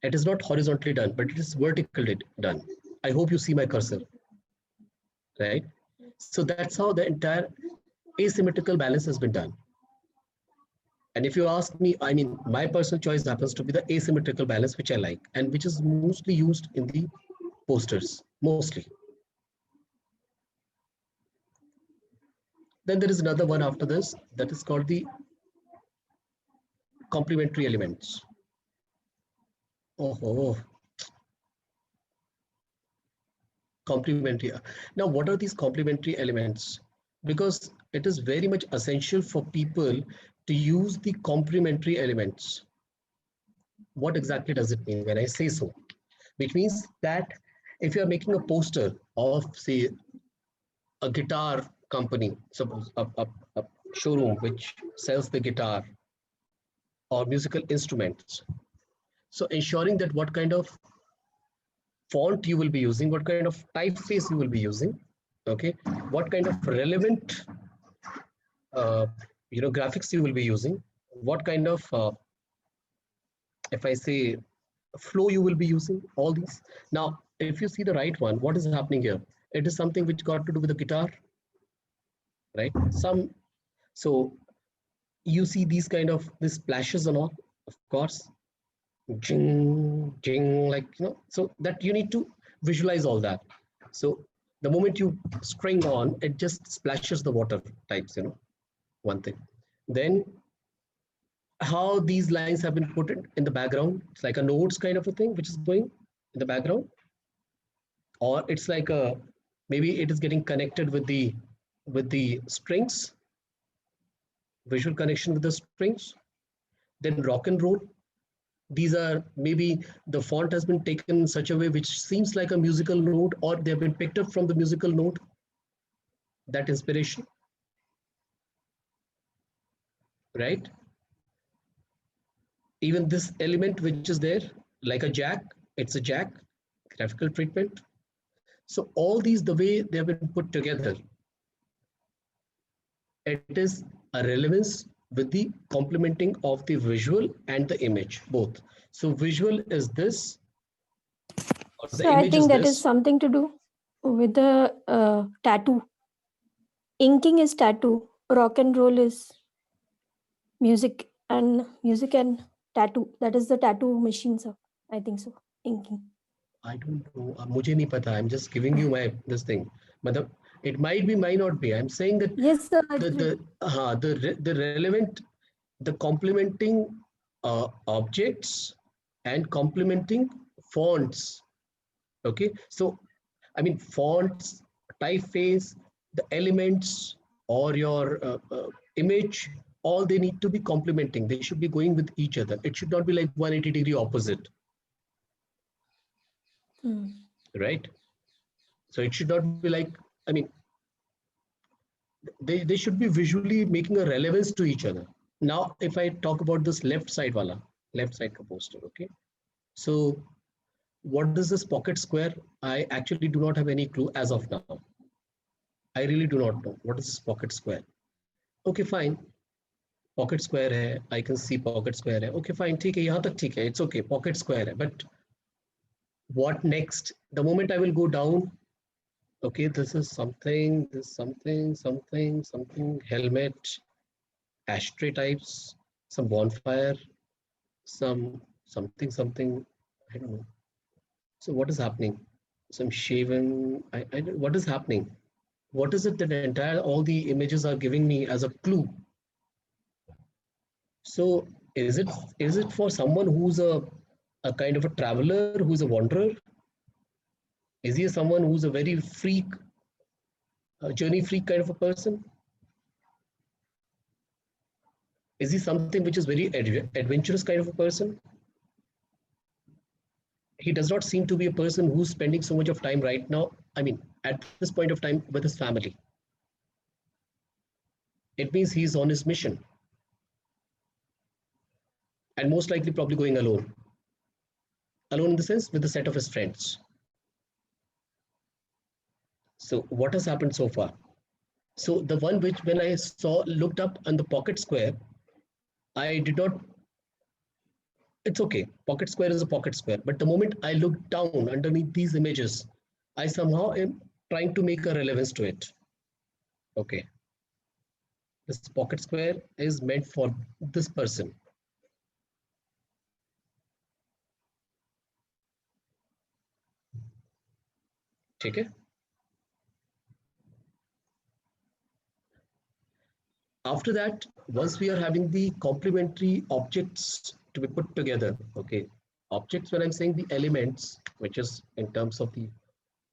It is not horizontally done, but it is vertically done. I hope you see my cursor, right? So that's how the entire asymmetrical balance has been done. And if you ask me, I mean, my personal choice happens to be the asymmetrical balance, which I like, and which is mostly used in the posters, mostly. Then there is another one after this that is called the complementary elements. Oh, complementary. Now, what are these complementary elements? Because it is very much essential for people to use the complementary elements. What exactly does it mean when I say so? Which means that if you are making a poster of, say, a guitar company, suppose a showroom which sells the guitar or musical instruments, so ensuring that what kind of font you will be using, what kind of typeface you will be using, okay, what kind of relevant graphics you will be using, what kind of if I say flow you will be using, all these. Now, if you see the right one, what is happening here? It is something which got to do with the guitar, right? So you see these kind of these splashes and all, of course, jing, jing, like, so that you need to visualize all that. So the moment you string on, it just splashes the water types, one thing. Then how these lines have been put in the background, it's like a notes kind of a thing which is going in the background, or it's like a, maybe it is getting connected with the strings, visual connection with the strings. Then rock and roll, these are maybe the font has been taken in such a way which seems like a musical note, or they have been picked up from the musical note, that inspiration, right? Even this element which is there, like a jack, it's a jack, graphical treatment. So all these, the way they have been put together, it is a relevance with the complementing of the visual and the image, both. So visual is this, or the So I image think is that is this. something to do with the tattoo. Inking is tattoo. Rock and roll is music and tattoo. That is the tattoo machines of, I think so, inking. I don't know. मुझे नहीं पता. I'm just giving you my this thing. मतलब it might be, might not be. I'm saying that Yes, sir. the relevant, the complementing objects and complementing fonts. Okay, so I mean fonts, typeface, the elements, or your image, all they need to be complementing. They should be going with each other. It should not be like 180-degree opposite. Right? So it should not be like, I mean, they should be visually making a relevance to each other. Now, if I talk about this left side poster, okay? So what is this pocket square? I actually do not have any clue as of now. I really do not know. What is this pocket square? Okay, fine. Pocket square hai. I can see pocket square hai. Okay, fine. ठीक है, यहाँ तक ठीक है. It's okay. Pocket square hai. But what next? The moment I will go down, okay, this is something, something, helmet, ashtray types, some bonfire, something, I don't know. So what is happening? Some shaven, what is happening? What is it that all the images are giving me as a clue? So is it for someone who's a kind of a traveler, who's a wanderer? Is he someone who's a very freak, journey freak kind of a person? Is he something which is very adventurous kind of a person? He does not seem to be a person who's spending so much of time right now, I mean, at this point of time with his family. It means he's on his mission. And most likely probably going alone. Alone in the sense with a set of his friends. So what has happened so far? So the one which when I looked up on the pocket square, I did not, it's okay. Pocket square is a pocket square. But the moment I look down underneath these images, I somehow am trying to make a relevance to it. Okay. This pocket square is meant for this person. Okay. After that, once we are having the complementary objects to be put together, okay, objects when I'm saying the elements, which is in terms of the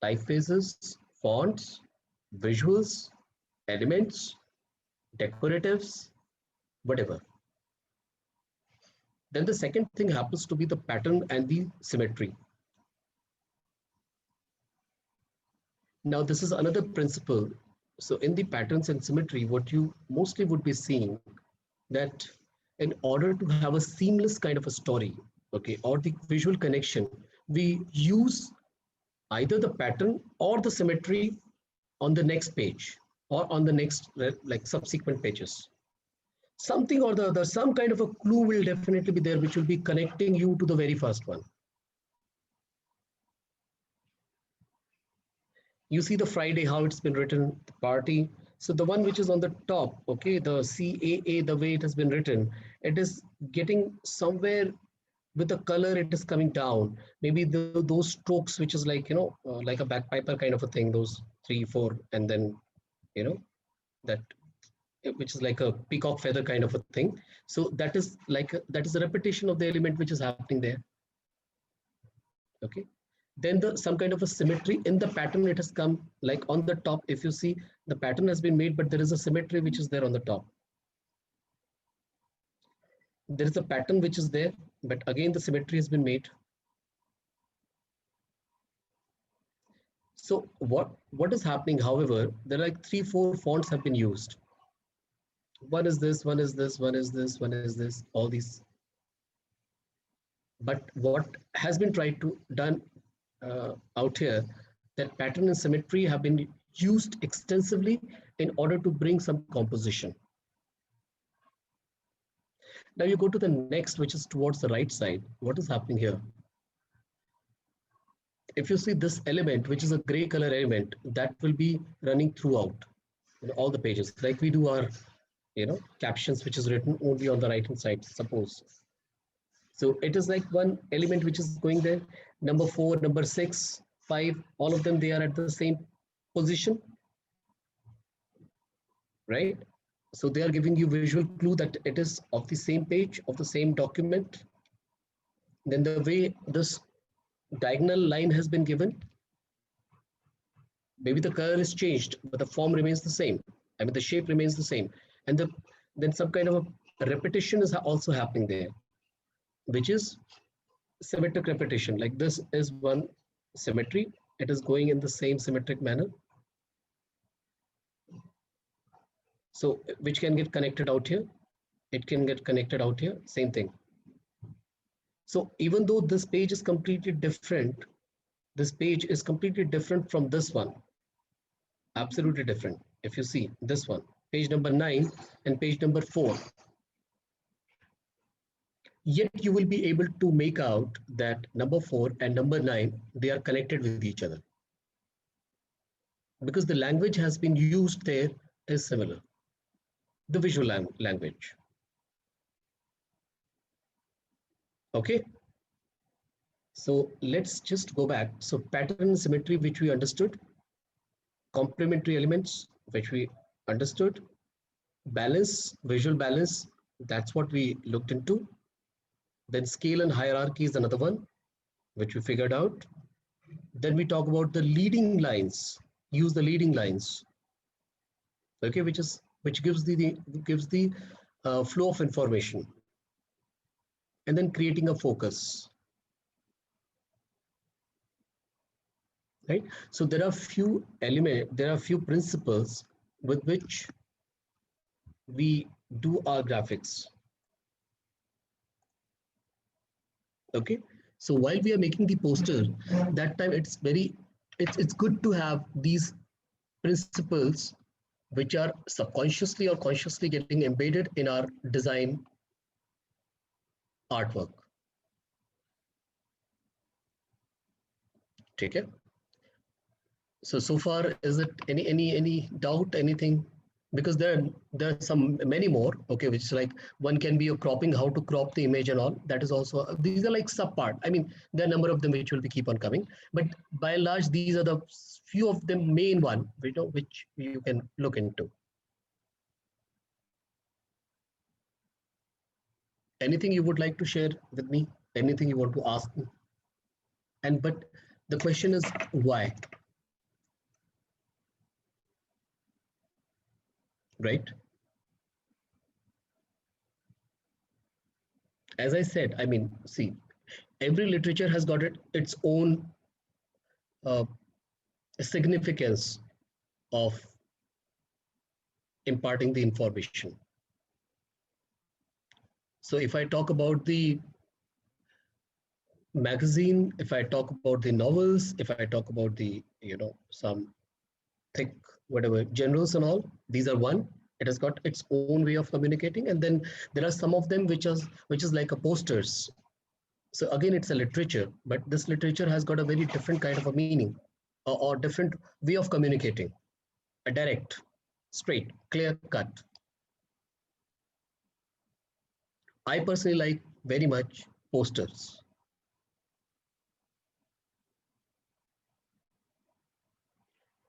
typefaces, fonts, visuals, elements, decoratives, whatever. Then the second thing happens to be the pattern and the symmetry. Now this is another principle. So in the patterns and symmetry, what you mostly would be seeing that in order to have a seamless kind of a story, okay, or the visual connection, we use either the pattern or the symmetry on the next page or on the next like subsequent pages. Something or the other, some kind of a clue will definitely be there, which will be connecting you to the very first one. You see the Friday, how it's been written, the party. So the one which is on the top, okay, the CAA, the way it has been written, it is getting somewhere with the color, it is coming down. Maybe those strokes, which is like, you know, like a bagpiper kind of a thing, those 3, 4, and then, you know, that, which is like a peacock feather kind of a thing. So that is like, that is a repetition of the element which is happening there. Okay. Then some kind of a symmetry in the pattern, it has come like on the top. If you see, the pattern has been made, but there is a symmetry which is there on the top. There is a pattern which is there, but again, the symmetry has been made. So what is happening, however, there are like 3, 4 fonts have been used. One is this, one is this, one is this, one is this, all these. But what has been tried to done out here, that pattern and symmetry have been used extensively in order to bring some composition. Now you go to the next, which is towards the right side. What is happening here? If you see this element, which is a gray color element, that will be running throughout all the pages, like we do our, you know, captions, which is written only on the right hand side, suppose. So it is like one element which is going there. Number 4, number 6, 5, all of them, they are at the same position, right? So they are giving you visual clue that it is of the same page, of the same document. Then the way this diagonal line has been given, maybe the color is changed, but the form remains the same. I mean, the shape remains the same. And then some kind of a repetition is also happening there, which is symmetric repetition. Like this is one symmetry. It is going in the same symmetric manner. So which can get connected out here. It can get connected out here, same thing. So even though this page is completely different, this page is completely different from this one. Absolutely different. If you see this one, page number 9 and page number 4. Yet you will be able to make out that number 4 and number 9, they are connected with each other. Because the language has been used there is similar. The visual language. Okay. So let's just go back. So pattern symmetry, which we understood. Complementary elements, which we understood. Balance, visual balance, that's what we looked into. Then scale and hierarchy is another one, which we figured out. Then we talk about the leading lines. Use the leading lines. Okay, which gives the flow of information. And then creating a focus. Right? So there are few elements, there are few principles with which we do our graphics. Okay, so while we are making the poster, that time it's good to have these principles which are subconsciously or consciously getting embedded in our design artwork. Take it. So far, is it any doubt, anything? Because there are many more, okay, which is like one can be a cropping, how to crop the image and all. That is also, these are like sub part. I mean, there are a number of them which will keep on coming, but by and large, these are the few of the main one, which you can look into. Anything you would like to share with me? Anything you want to ask me? But the question is why? Right? As I said, I mean, see, every literature has got its own significance of imparting the information. So if I talk about the magazine, if I talk about the novels, if I talk about the, some thick, whatever, generals and all, these are one. It has got its own way of communicating. And then there are some of them which is like a posters. So again, it's a literature, but this literature has got a very different kind of a meaning or different way of communicating. A direct, straight, clear cut. I personally like very much posters.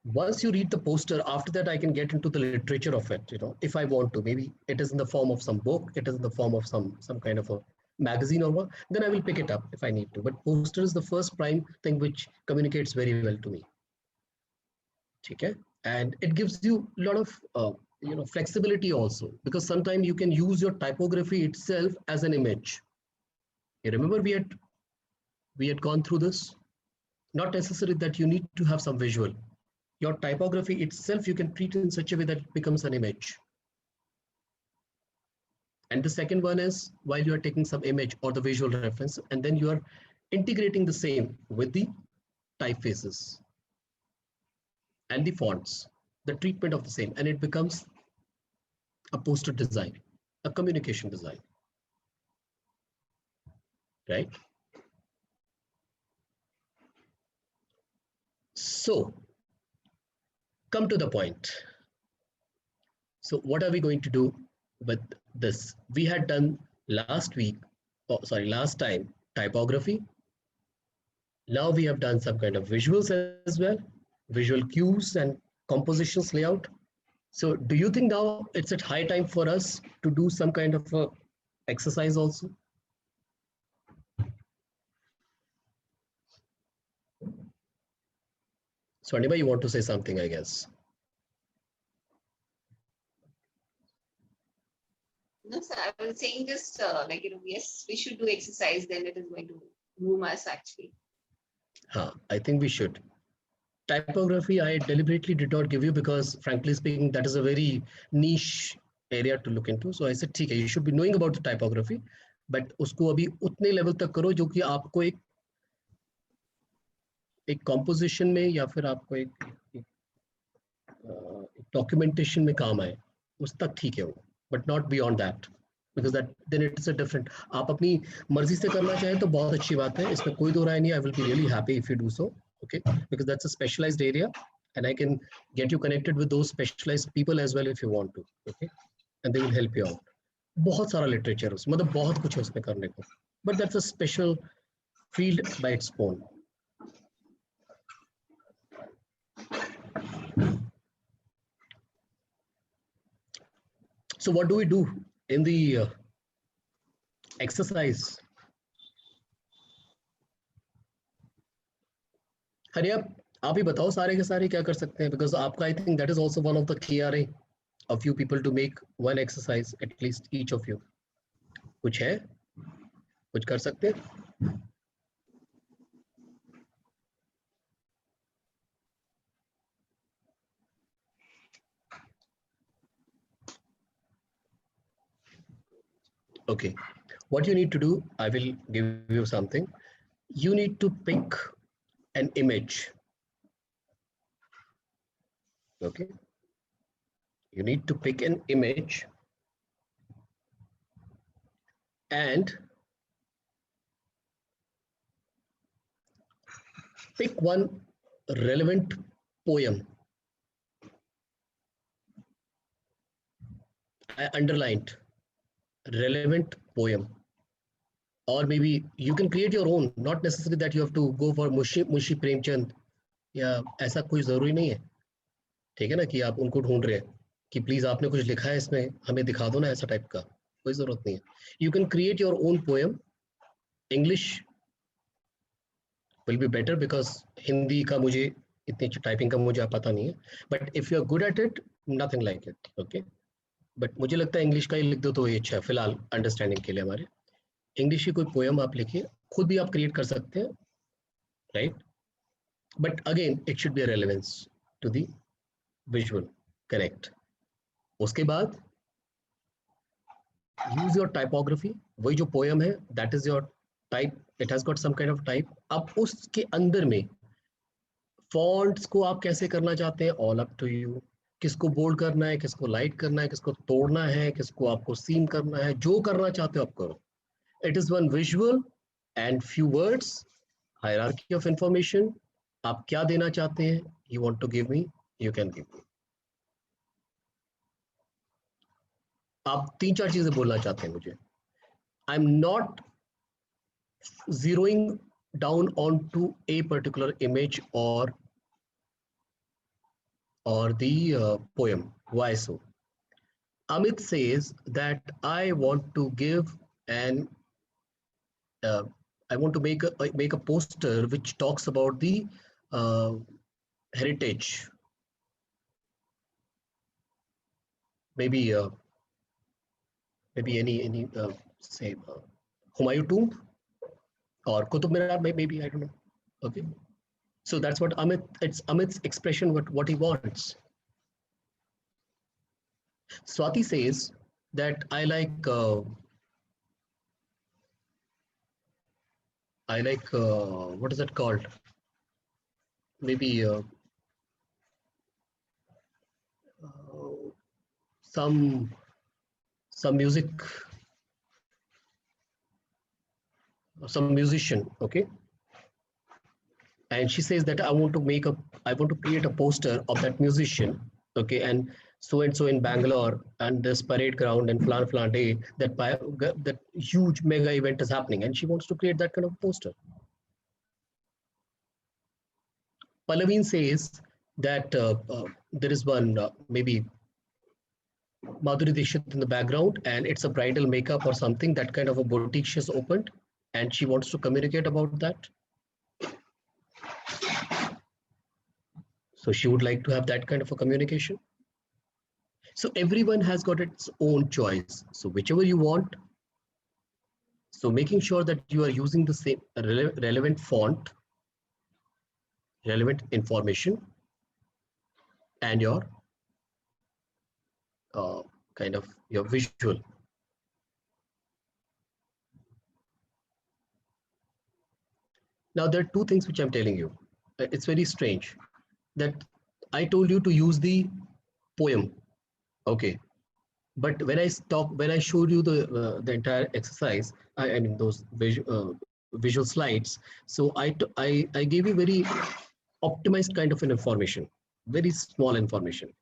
Once you read the poster, after that I can get into the literature of it, if I want to. Maybe it is in the form of some book, it is in the form of some kind of a magazine or what, then I will pick it up if I need to. But poster is the first prime thing which communicates very well to me. Okay? And it gives you a lot of flexibility also, because sometimes you can use your typography itself as an image. You remember we had gone through this? Not necessary that you need to have some visual. Your typography itself, you can treat in such a way that it becomes an image. And the second one is, while you are taking some image or the visual reference, and then you are integrating the same with the typefaces and the fonts, the treatment of the same, and it becomes a poster design, a communication design, right? So, come to the point. So what are we going to do with this? We had done last time, typography. Now we have done some kind of visuals as well, visual cues and compositions layout. So do you think now it's at high time for us to do some kind of a exercise also? So Anima, you want to say something, I guess. I was saying just like, yes, we should do exercise, then it is going to groom us actually. I think we should. Typography, I deliberately did not give you because frankly speaking, that is a very niche area to look into. So I said, ठीक है, you should be knowing about the typography, but उसको अभी उतने level तक करो जो कि आपको एक composition में या फिर आपको एक documentation में काम आए, उस तक ठीक है वो, but not beyond that, because that then it is a different. आप अपनी मर्जी से करना चाहें तो बहुत अच्छी बात है, इसमें कोई दो राय नहीं. I will be really happy if you do so, okay, because that's a specialized area and I can get you connected with those specialized people as well if you want to, okay, and they will help you out. बहुत सारा literature उसमें, मतलब बहुत कुछ है उसमें करने को, but that's a special field by its own. So what do we do in the exercise? हरिया, आप ही बताओ सारे के सारे क्या कर सकते हैं, because आपका I think that is also one of the KRA of you people to make one exercise at least each of you. कुछ है, कुछ कर सकते हैं? Okay, what you need to do, I will give you something. You need to pick an image. Okay, you need to pick an image and pick one relevant poem. I underlined relevant poem, or maybe you can create your own, not necessarily that you have to go for Munshi Premchand या ऐसा कोई जरूरी नहीं है, ठीक है ना, कि आप उनको ढूंढ रहे हैं कि प्लीज आपने कुछ लिखा है इसमें हमें दिखा दो ना, ऐसा टाइप का कोई जरूरत नहीं है. You can create your own poem. English will be better because Hindi का मुझे इतनी टाइपिंग का मुझे पता नहीं है, but if you are good at it, nothing like it, okay. But मुझे लगता है इंग्लिश का ही लिख दो तो ये अच्छा है फिलहाल अंडरस्टैंडिंग के लिए. हमारे इंग्लिश की कोई पोएम आप लिखिए, खुद भी आप क्रिएट कर सकते हैं, right, but again it should be a relevance to the visual, correct. उसके बाद यूज योर टाइपोग्राफी. वही जो पोएम है that is your type, it has got some kind of type. अब उसके अंदर में फॉन्ट्स को आप कैसे करना चाहते हैं, ऑल अप टू यू. किसको बोल्ड करना है, किसको लाइट करना है, किसको तोड़ना है, किसको आपको सीम करना है, जो करना चाहते हो आप करो. It is one visual and few words, hierarchy of information. आप क्या देना चाहते हैं, you want to give me, you can give me. आप 3-4 चीजें बोलना चाहते हैं मुझे. I am not zeroing down onto a particular image or the poem. Why so? Amit says that I want to give an I want to make a poster which talks about the heritage. Maybe any say Humayun tomb or Qutub Minar, maybe, I don't know. Okay, so that's what it's Amit's expression, what he wants. Swati says that I like what is it called, maybe some music, some musician, okay, and she says that I want to create a poster of that musician, okay, and so in Bangalore and this parade ground and flan day, that huge mega event is happening, and she wants to create that kind of poster. Palaveen says that there is one maybe Madhuri Dixit in the background, and it's a bridal makeup or something, that kind of a boutique she's opened, and she wants to communicate about that. So she would like to have that kind of a communication. So everyone has got its own choice. So whichever you want. So making sure that you are using the same relevant font, relevant information, and your kind of your visual. Now there are two things which I'm telling you. It's very strange that I told you to use the poem, okay? But when I showed you the entire exercise, I mean those visual slides. So I gave you very optimized kind of an information, very small information.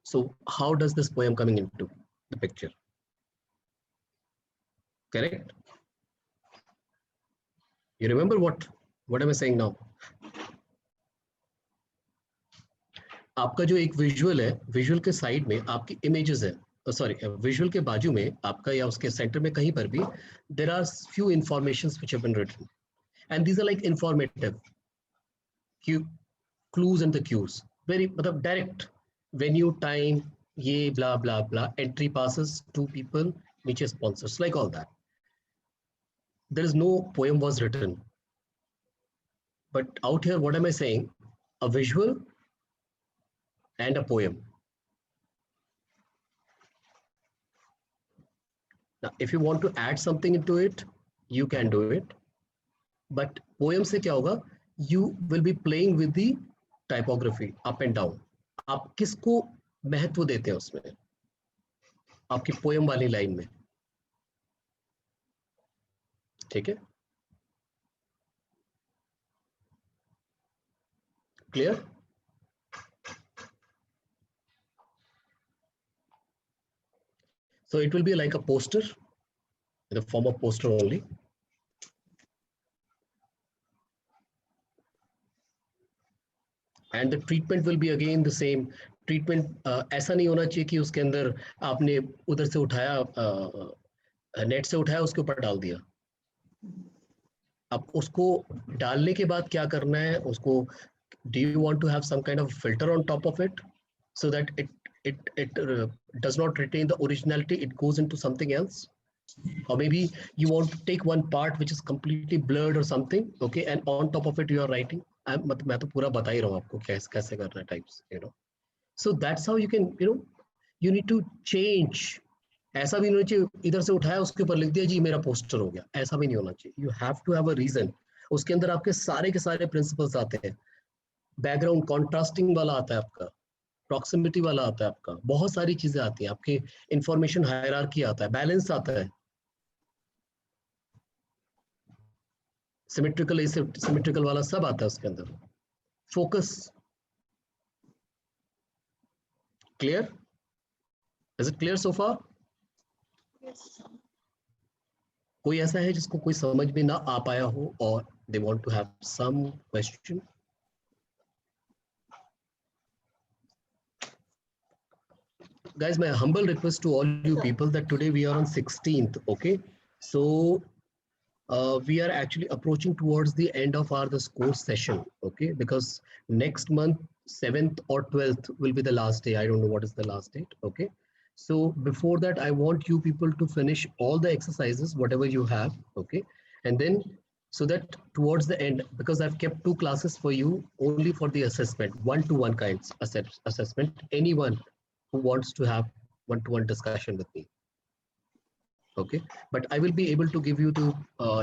So how does this poem coming into the picture? Correct? You remember what am I saying now? आपका जो एक visual है, visual के side में आपकी images है, sorry visual के बाजू में आपका या उसके सेंटर में कहीं पर भी there are few informations which have been written, and these are like informative clues and the cues, very मतलब direct, venue, time, ये blah blah blah, entry passes, 2 people, नीचे sponsors, like all that. There is no poem was written, but out here what am I saying? A visual and a poem. Now, if you want to add something into it, you can do it. But poem से क्या होगा? You will be playing with the typography up and down. आप किसको महत्व देते हैं उसमें? आपकी poem वाली लाइन में. ठीक है? Clear? So it will be like a poster, in the form of poster only. And the treatment will be again the same. Treatment ऐसा नहीं होना चाहिए कि उसके अंदर आपने उधर से उठाया, नेट से उठाया, उसके ऊपर डाल दिया. अब उसको डालने के बाद क्या करना है उसको? Do you want to have some kind of filter on top of it so that it does not retain the originality, it goes into something else? Or maybe you want to take one part which is completely blurred or something, okay, and on top of it you are writing. मैं तो पूरा बता ही रहा हूँ आपको कैसे करना है types, you know. So that's how you can, you know, you need to change. ऐसा भी नहीं होना चाहिए इधर से उठाया उसके ऊपर लिख दिया जी मेरा पोस्टर हो गया, ऐसा भी नहीं होना चाहिए. You have to have a reason. उसके अंदर आपके सारे के सारे प्रिंसिपल्स आते हैं. बैकग्राउंड कॉन्ट्रास्टिंग वाला आता है आपका, प्रॉक्सिमिटी वाला आता है आपका, बहुत सारी चीजें आती हैं आपके, इंफॉर्मेशन हायरार्की आता है, बैलेंस आता है, सिमेट्रिकल एसिमेट्रिकल वाला सब आता है उसके अंदर, focus. Clear? Is it clear so far? कोई ऐसा है जिसको कोई समझ में ना आ पाया हो और they want to have some question? Guys, my humble request to all you people that today we are on 16th, okay? So we are actually approaching towards the end of our this course session, okay? Because next month, 7th or 12th will be the last day. I don't know what is the last date, okay? So before that, I want you people to finish all the exercises, whatever you have, okay? And then so that towards the end, because I've kept 2 classes for you only for the assessment, one-to-one kinds assessment, anyone who wants to have one-to-one discussion with me, okay? But I will be able to give you the,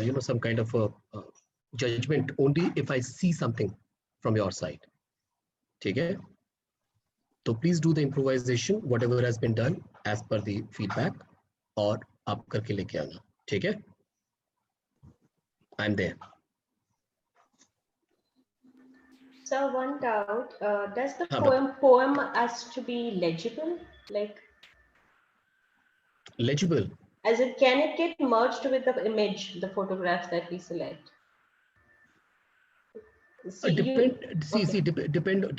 you know, some kind of a judgment only if I see something from your side, okay? So please do the improvisation, whatever has been done as per the feedback, और आप करके लेके आना, ठीक है? I'm there. So one doubt, does the poem has to be legible? Like legible? As it, can it get merged with the image, the photographs that we select?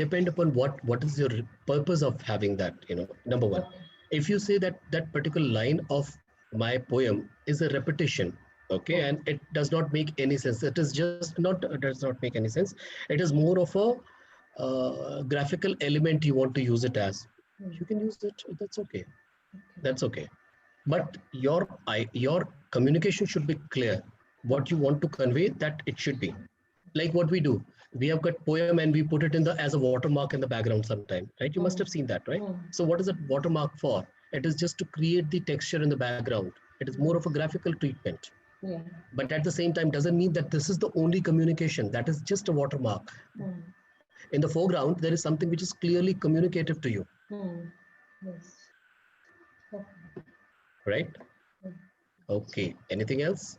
Depend upon what is your purpose of having that, you know. Number one, okay. If you say that that particular line of my poem is a repetition, okay, and it does not make any sense, it is just not, does not make any sense, it is more of a graphical element you want to use it as, you can use it. That's okay. That's okay. But your communication should be clear. What you want to convey, that it should be. Like what we do. We have got poem and we put it in the as a watermark in the background sometime, right? You must have seen that, right? So what is that watermark for? It is just to create the texture in the background. It is more of a graphical treatment. Yeah. But at the same time, doesn't mean that this is the only communication. That is just a watermark. In the foreground, there is something which is clearly communicative to you. Yes. Okay. Right? Okay. Anything else?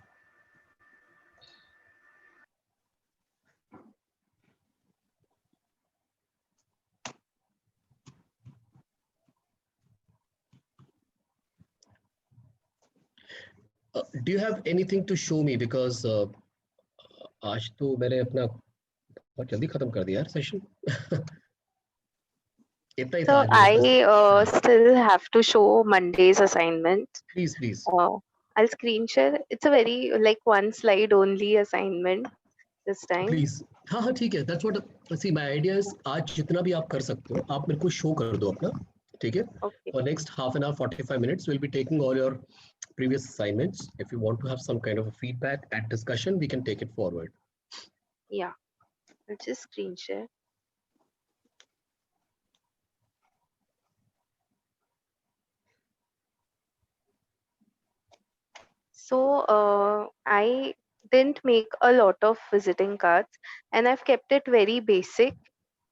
Do you have anything to show me? Because आज तो मैंने अपना बहुत जल्दी खत्म कर दिया यार session. So I still have to show Monday's assignment. Please, please. I'll screen share. It's a very like one slide only assignment this time. Please. हाँ हाँ ठीक है. That's what. See, my idea is आज जितना भी आप कर सकते हो, आप मेरे को show कर दो अपना. ठीक है? Okay. For next half an hour, 45 minutes, we'll be taking all your previous assignments. If you want to have some kind of a feedback at discussion, we can take it forward. Yeah. I'll just screen share. So I didn't make a lot of visiting cards and I've kept it very basic.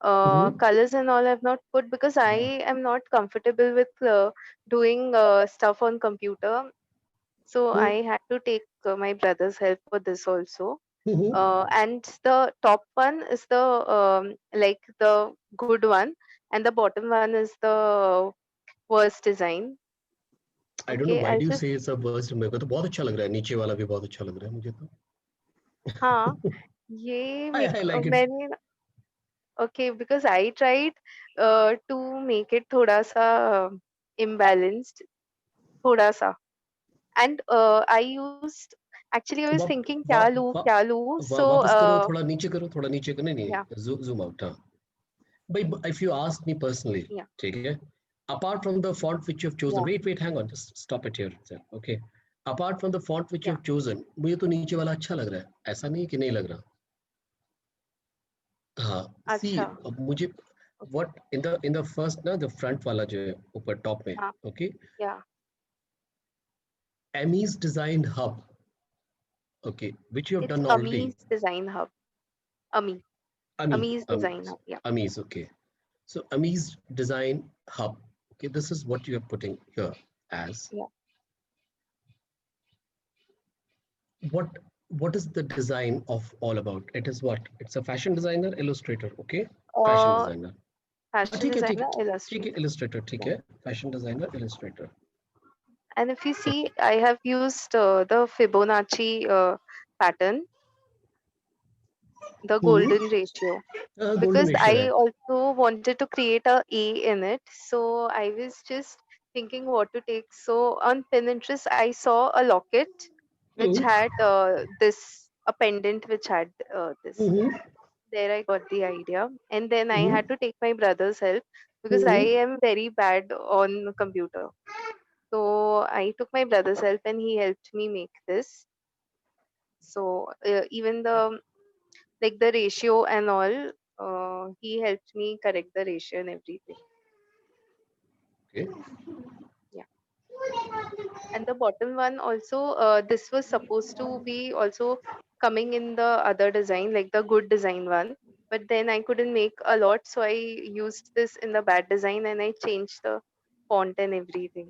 Colors and all I've not put because I am not comfortable with doing stuff on computer. So I had to take my brother's help for this also. And the top one is the like the good one and the bottom one is the worst design. I don't know why do you say it's a worst. मेरे को तो बहुत अच्छा लग रहा है. नीचे वाला भी बहुत अच्छा लग रहा है मुझे तो. हाँ, ये I like it. मैंने okay because I tried to make it थोड़ा सा imbalanced, थोड़ा सा, and I used actually I was thinking क्या लूँ so वापस करो थोड़ा नीचे करो नहीं yeah. zoom out हाँ. But if you ask me personally, Yeah. ठीक है, apart from the font which you have chosen, wait, hang on, just stop it here, okay. Apart from the font which you have chosen, मुझे तो नीचे वाला अच्छा लग रहा है, ऐसा नहीं कि नहीं लग रहा. हाँ, see, मुझे what in the first ना the front वाला जो है ऊपर top में, okay. Yeah. Amy's Design Hub, okay, which you have done already. Amy's Design Hub. Amy's Design Hub. Yeah. Amy's, okay. So Amy's Design Hub. Okay, this is what you are putting here as. Yeah. What is the design of all about? It is what? It's a fashion designer, illustrator, okay? Fashion designer. Fashion designer, illustrator. Illustrator, okay? Fashion designer, illustrator. And if you see, I have used the Fibonacci pattern, the golden ratio, because I also wanted to create a in it. So I was just thinking what to take. So on Pinterest, I saw a locket which had a pendant which had this. There I got the idea. And then I had to take my brother's help because I am very bad on computer. So I took my brother's help and he helped me make this. So even the ratio and all, he helped me correct the ratio and everything. Okay. Yeah. And the bottom one also, this was supposed to be also coming in the other design, like the good design one. But then I couldn't make a lot, so I used this in the bad design and I changed the font and everything.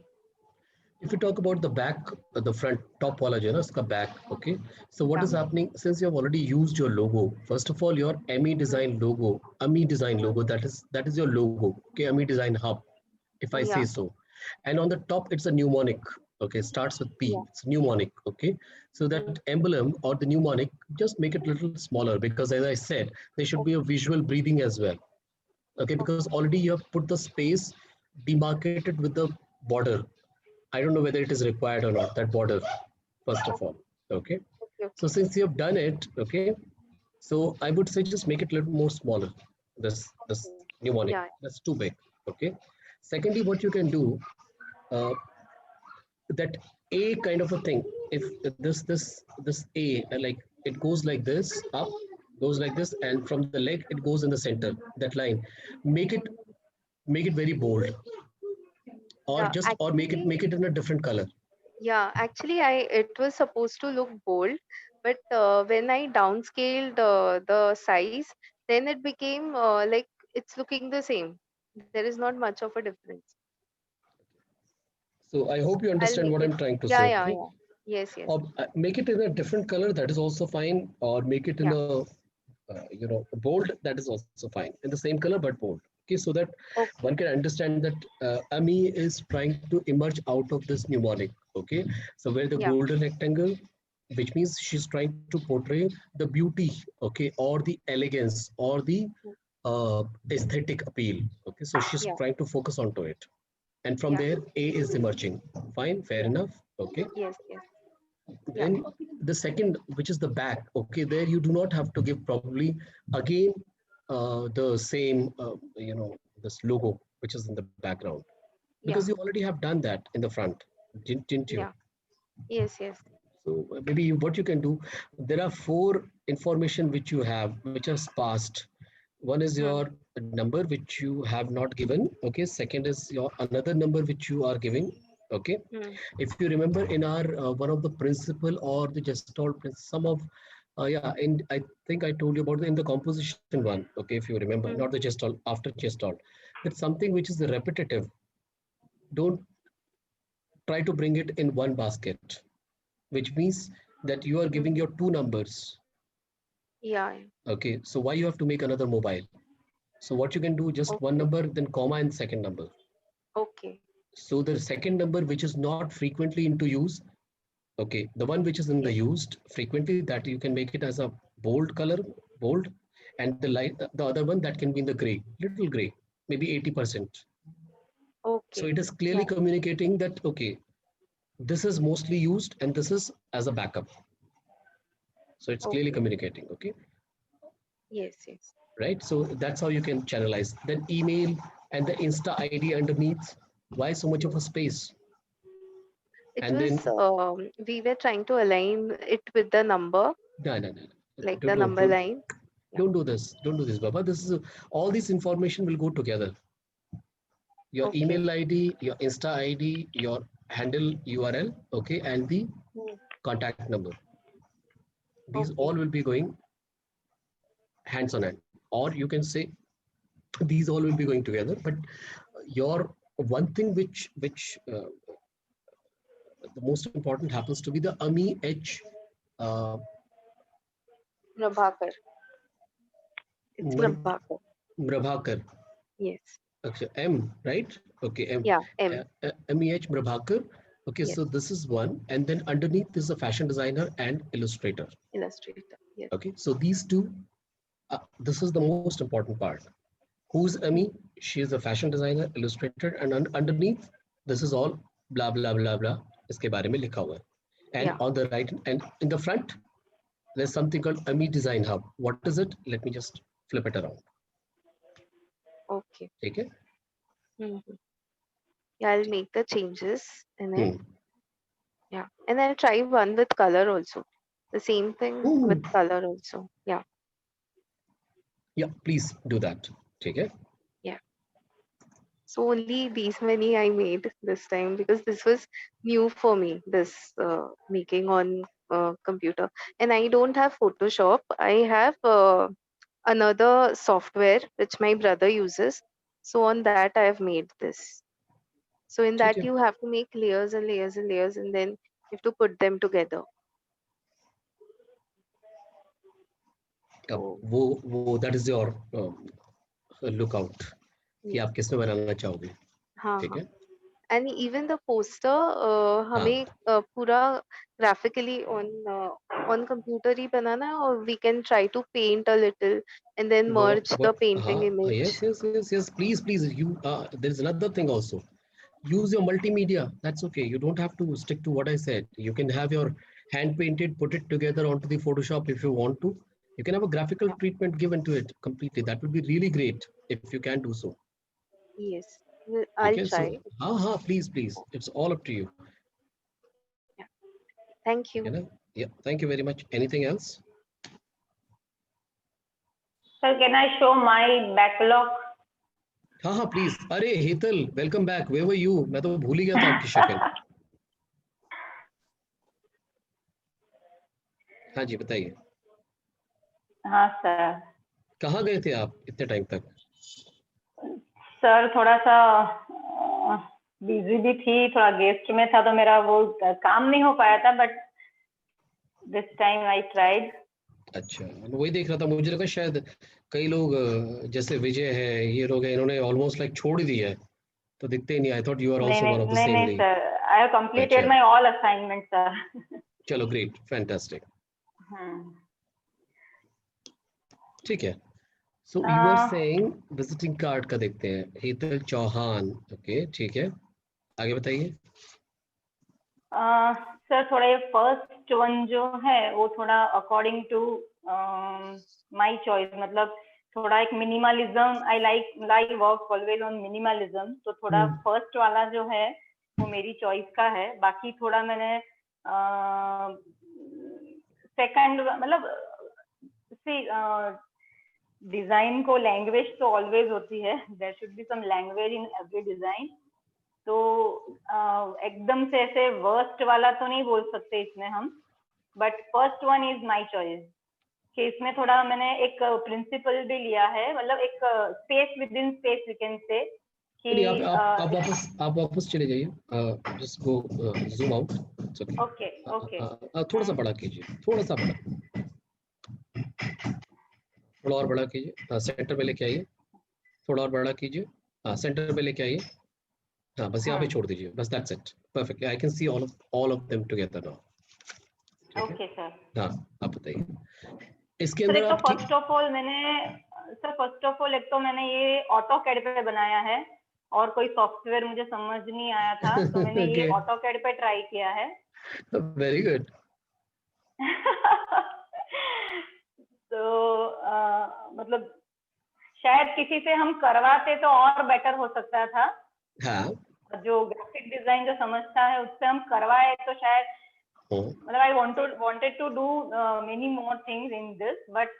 If you talk about the back, the front top wala jo na, uska back, okay. So what is happening since you have already used your logo? First of all, your Ami Design logo, that is your logo, okay. Ami Design Hub, if I say so. And on the top, it's a mnemonic, okay. Starts with P. It's mnemonic, okay. So that emblem or the mnemonic, just make it a little smaller because, as I said, there should be a visual breathing as well, okay. Because already you have put the space demarcated with the border. I don't know whether it is required or not, that border, first of all, okay? So since you have done it, okay, so I would say just make it a little more smaller, this mnemonic, that's too big, okay? Secondly, what you can do, that A kind of a thing, if this A, like it goes like this, up, goes like this, and from the leg it goes in the center, that line, make it very bold, or Yeah, just, or make actually, it in a different color. yeah, actually, it was supposed to look bold, but when I downscaled the size, then it became like it's looking the same. There is not much of a difference. So I hope you I'll understand make what it. I'm trying to Yeah, say. yeah, Okay, yeah. Yes, yes. or make it in a different color, that is also fine, or make it in Yeah. a bold, that is also fine, in the same color but bold. Okay, so that one Okay. can understand that Ami is trying to emerge out of this mnemonic. Okay, so where the Yeah. golden rectangle, which means she's trying to portray the beauty, okay, or the elegance, or the aesthetic appeal. Okay, so she's Yeah. trying to focus onto it, and from Yeah. there A is emerging. Fine, fair Yeah. enough. Okay, Yes, yes. Yeah. then the second, which is the back, okay, there you do not have to give probably again the same this logo which is in the background, because Yeah. you already have done that in the front, didn't you? Yeah. Yes, yes. So maybe what you can do, there are four information which you have which are sparse. One is Hmm. your number which you have not given. Okay, second is your another number which you are giving. Okay, Hmm. if you remember in our one of the principle or the gestalt some of yeah, and I think I told you about in the composition one. Okay, if you remember, not the Hmm. gestalt, after gestalt, that's something which is repetitive. Don't try to bring it in one basket, which means that you are Hmm. giving your two numbers. Yeah. Okay, so why you have to make another mobile? So what you can do, just one Okay. number, then comma and second number. Okay. So the second number which is not frequently into use, okay, the one which is in the Yes. used frequently, that you can make it as a bold color, bold, and the light, the other one that can be in the gray, little gray, maybe 80%. So Okay. it is clearly Yeah. communicating that, okay, this is mostly used and this is as a backup. So it's clearly Okay. communicating, okay, Yes, yes. right? So that's how you can channelize. Then email and the Insta ID underneath. Why so much of a space? It And was then we were trying to align it with the number, no. like the Don't, number don't, line. Yeah. don't do this. Don't do this, Baba. This is all this information will go together. Your Okay. email ID, your Insta ID, your handle URL, okay, and the Hmm. contact number. These all Okay. will be going hands on hand, or you can say these all will be going together. But your one thing which the most important happens to be the Ami H uh, Prabhakar. It's Mr- Prabhakar. Prabhakar. Yes. Okay, M, right? Okay, Yeah. M. MEH Prabhakar. Okay, Yes. so this is one, and then underneath is a fashion designer and illustrator. Illustrator. Yes. Okay, so these two, this is the most important part. Who's Ami? Hmm. She is a fashion designer, illustrator, and underneath, this is all blah blah blah blah. इसके बारे में लिखा हुआ है. And Yeah. on the right, and in the front, there's something called Ami Design Hub. What is it? Let me just flip it around. Okay. Okay. Hmm. Yeah, I'll make the changes in it. Hmm. Yeah. And I'll try one with color also. The same thing with Hmm. color also. Yeah. Yeah, please do that. Okay. Yeah. So only these many I made this time because this was new for me, this making on computer. And I don't have Photoshop. I have another software which my brother uses. So on that I have made this. So in that Okay. you have to make layers and layers and layers and then you have to put them together. अब So वो that is your lookout कि yes. आप किसमें बनाना चाहोगे. हाँ ठीक हाँ. है. And even the poster हाँ. हमें पूरा graphically on computer ही बनाना है or we can try to paint a little and then merge the What? painting image. Yes. Please. You there is another thing also. Use your multimedia. That's okay. You don't have to stick to what I said. You can have your hand painted, put it together onto the Photoshop if you want to. You can have a graphical Yeah. treatment given to it completely. That would be really great if you can do so. Yes. I'll Okay, try. so हाँ, please, it's all up to you. Thank you. Yeah, thank you very much. Anything else? Sir, can I show my backlog? हाँ, please. अरे Hetal, welcome back. Where were you? मैं तो भूल ही गया था आपकी शक्ल. हाँ जी, बताइए. हाँ सर. कहाँ गए थे आप इतने टाइम तक? सर थोड़ा सा बिजी भी थी, थोड़ा गेस्ट में था तो मेरा वो काम नहीं हो पाया था, but this time I tried. अच्छा, वही देख रहा था, मुझे लगा शायद कई लोग जैसे विजय है, ये लोग हैं, इन्होंने ऑलमोस्ट लाइक छोड़ ही दिया है, तो दिखते ही नहीं. I thought you are also one of the same. नहीं sir, I have completed my all assignments sir. चलो ग्रेट, फैंटास्टिक. ठीक है. So you are saying visiting card का देखते हैं. हेतल चौहान. ओके, ठीक है, आगे बताइए. सर थोड़ा ये फर्स्ट वन जो है वो थोड़ा अकॉर्डिंग टू माय चॉइस, मतलब थोड़ा एक minimalism, I like work always on minimalism, तो थोड़ा फर्स्ट वाला जो है वो मेरी चॉइस का है. बाकी थोड़ा मैंने सेकंड मतलब डिजाइन को लैंग्वेज तो ऑलवेज होती है, there should be some language in every design. तो एकदम से ऐसे वर्स्ट वाला तो नहीं बोल सकते इसमें हम, but first one is my choice कि इसमें थोड़ा मैंने एक प्रिंसिपल भी लिया है, मतलब एक space within space we can say कि आप वापस चले जाइए. Just go zoom out. Okay. थोड़ा सा बड़ा कीजिए, थोड़ा और बड़ा कीजिए. सेंटर में लेके आइए, थोड़ा और बड़ा कीजिए. सेंटर में लेके आइए. हाँ, बस यहाँ पे छोड़ दीजिए, बस. That's it. Perfectly, I can see all of them together now. Okay sir. हाँ, आप बताइए. इसके अंदर आप फर्स्ट ऑफ ऑल एक तो मैंने ये ऑटोकैड पे बनाया है, और कोई सॉफ्टवेयर मुझे समझ नहीं आया था तो मैंने ये ऑटोकैड पे ट्राई किया है. Very good. तो मतलब शायद किसी से हम करवाते तो और बेटर हो सकता था. हाँ, जो ग्राफिक डिजाइन जो समझता है उससे हम करवाए तो शायद, मतलब I wanted to do many more things in this, but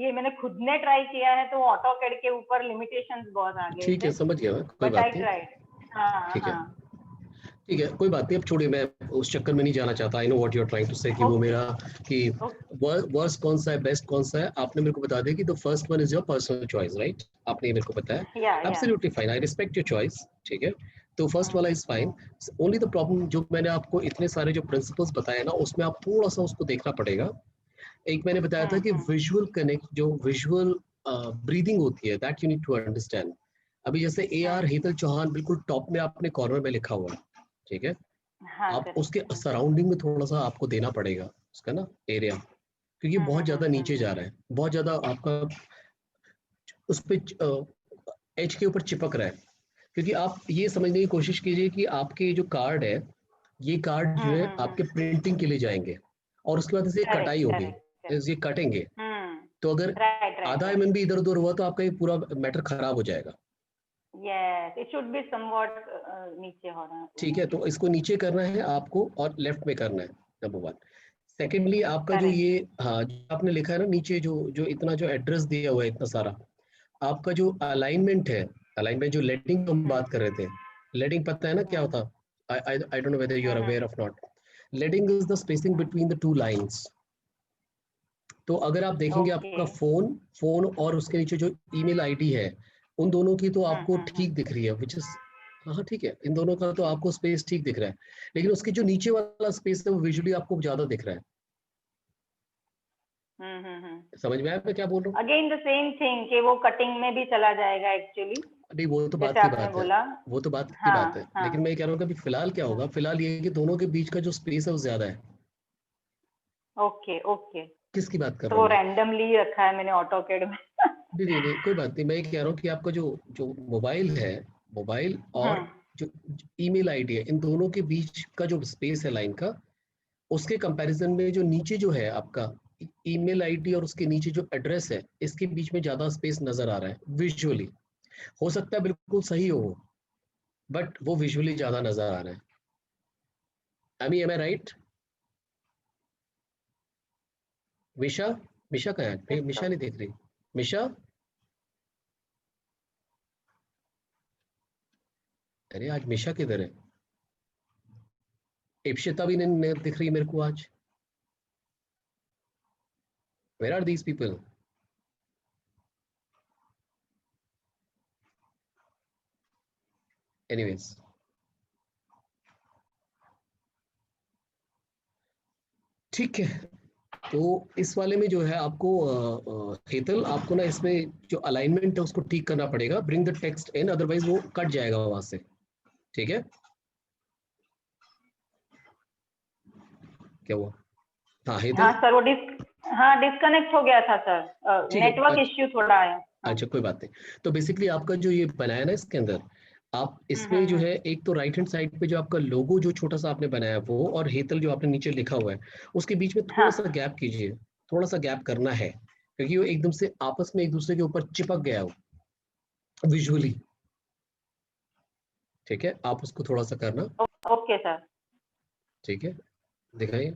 ये मैंने खुद ने ट्राई किया है तो ऑटोकैड के ऊपर लिमिटेशंस बहुत आ गए. ठीक है, समझ गया मैं, कोई बात नहीं. ठीक है, कोई बात नहीं. अब छोड़िए, मैं उस चक्कर में नहीं जाना चाहता. I know what you are trying to say कि वो मेरा कि वर्स्ट कौन सा है, बेस्ट कौन सा है. आपने मेरे को बता दिया कि the first one is your personal choice, right? आपने मेरे को बताया. Absolutely fine, I respect your choice. ठीक है, तो फर्स्ट वाला is fine. Only the problem, जो मैंने आपको इतने सारे जो प्रिंसिपल्स बताए ना, उसमें आप थोड़ा सा उसको देखना पड़ेगा. एक मैंने बताया था कि विजुअल कनेक्ट, जो विजुअल ब्रीदिंग होती है, that you need to understand. अभी जैसे AR हेतल चौहान बिल्कुल टॉप में आपने कॉर्नर में लिखा हुआ है, ठीक है. आप उसके सराउंडिंग में थोड़ा सा आपको देना पड़ेगा उसका ना एरिया, क्योंकि बहुत ज्यादा नीचे जा रहा है, बहुत ज्यादा आपका उस पे एज के ऊपर चिपक रहा है. क्योंकि आप ये समझने की कोशिश कीजिए कि आपके जो कार्ड है, ये कार्ड जो है आपके प्रिंटिंग के लिए जाएंगे, और उसके बाद इसे कटाई होगी, ये कटेंगे. तो अगर आधा mm भी इधर उधर हुआ तो आपका ये पूरा मैटर खराब हो जाएगा. Yes, it should be somewhat नीचे हो रहा है. ठीक है, तो इसको नीचे करना है आपको, और लेफ्ट में करना है, नंबर 1. सेकेंडली, आपका जो ये, हाँ, जो आपने लिखा है ना नीचे, जो इतना जो एड्रेस दिया हुआ है इतना सारा, आपका जो अलाइनमेंट है, अलाइनमेंट जो लेडिंग हम बात कर रहे थे, लेडिंग पता है ना क्या होता? I don't know whether you are aware of not. Leading is the spacing between the two lines. तो अगर आप देखेंगे आपका फोन और उसके नीचे जो ईमेल आईडी है, उन दोनों की तो आपको ठीक दिख रही है, विच इज हाँ ठीक है, इन दोनों का तो आपको स्पेस ठीक दिख रहा है, लेकिन उसके जो नीचे वाला स्पेस है वो विजुअली आपको ज्यादा दिख रहा है. समझ में आया मैं क्या बोल रहा हूँ? अगेन द सेम थिंग कि वो कटिंग में भी चला जाएगा एक्चुअली. नहीं, वो तो बात की बात है, वो तो बात की बात है. लेकिन मैं कह रहा हूँ कि अभी फिलहाल क्या होगा, फिलहाल ये है कि दोनों के बीच का जो स्पेस है वो ज्यादा है. ओके. किसकी बात कर रहा हूँ? तो रैंडमली रखा है मैंने ऑटोकैड में. नहीं, कोई बात नहीं. मैं कह रहा हूँ कि आपका जो मोबाइल है, मोबाइल और जो ईमेल आईडी है, इन दोनों के बीच का जो स्पेस है लाइन का, उसके कंपैरिजन में जो नीचे जो है आपका ईमेल आईडी और उसके नीचे जो एड्रेस है, इसके बीच में ज्यादा स्पेस नजर आ रहा है विजुअली. हो सकता है बिल्कुल सही हो, बट वो विजुअली ज्यादा नजर आ रहा है। एम आई राइट? मिशा, मिशा कहाँ है? मिशा नहीं देख रही। मिशा, अरे आज मिशा किधर है? इप्शिता भी नहीं दिख रही मेरे को आज। Where are these people? Anyways, ठीक है। तो इस वाले में जो है आपको हेतल, आपको ना इसमें जो अलाइनमेंट है उसको ठीक करना पड़ेगा। Bring the text in, otherwise वो कट जाएगा वहां से। ठीक है, क्या हुआ? हाँ हेतल। हाँ सर, वो डिस्कनेक्ट हो गया था सर, नेटवर्क इश्यू थोड़ा आया। अच्छा कोई बात नहीं। तो बेसिकली आपका जो ये बनाया ना इसके अंदर, आप इसमें जो है एक तो राइट हैंड साइड पे जो आपका लोगो जो छोटा सा आपने बनाया वो, और हेतल जो आपने नीचे लिखा हुआ है, उसके बीच में थोड़ा सा गैप कीजिए। थोड़ा सा गैप करना है, क्योंकि वो एकदम से आपस में एक दूसरे के ऊपर चिपक गया हो विजुअली। ठीक है, आप उसको थोड़ा सा करना। Okay sir. ठीक है, दिखाइए।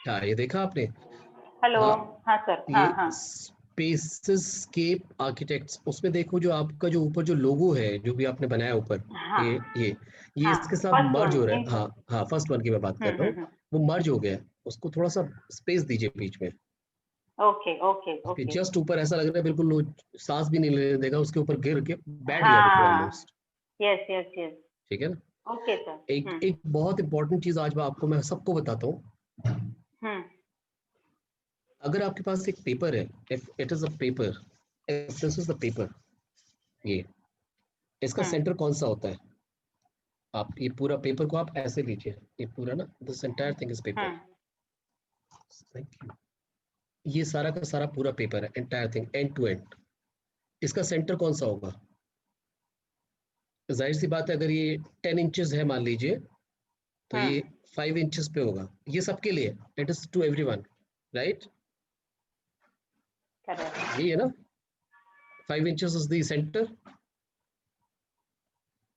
हाँ ये देखा आपने? हेलो। हाँ सर। हाँ ये हाँ। स्पेसस्केप आर्किटेक्ट्स, उसमें देखो जो आपका जो ऊपर जो लोगो है जो भी आपने बनाया ऊपर, हाँ, ये हाँ, इसके साथ first मर्ज one, हो रहा है। into। हाँ हाँ, फर्स्ट वन की मैं बात कर रहा हूँ। वो मर्ज हो गया है, उसको थोड़ा सा स्पेस दीजिए बीच में। ओके ओके उसके ओके। जस्ट ऊपर ऐसा लग रहा है बिल्कुल वो सांस भी नहीं लेने देगा, उसके ऊपर गिर के बैठ गया बिल्कुल हाँ, ऑलमोस्ट। Yes yes yes. ठीक है ना? Okay sir. एक बहुत इंपॉर्टेंट चीज आज मैं सबको बताता हूँ। अगर आपके पास एक पेपर है, if it is a paper, if this is the paper, ये इसका सेंटर कौन सा होता है? आप ये पूरा पेपर को आप ऐसे लीजिए, ये पूरा ना, this entire thing is paper. Thank you. ये सारा का सारा पूरा पेपर है, entire thing, end to end. इसका सेंटर कौन सा होगा? जाहिर सी बात है, अगर ये 10 इंचेस है मान लीजिए, तो ये 5 इंचेस पे होगा। ये सबके लिए, it is to everyone, right? ये है ना, 5 inches is the center,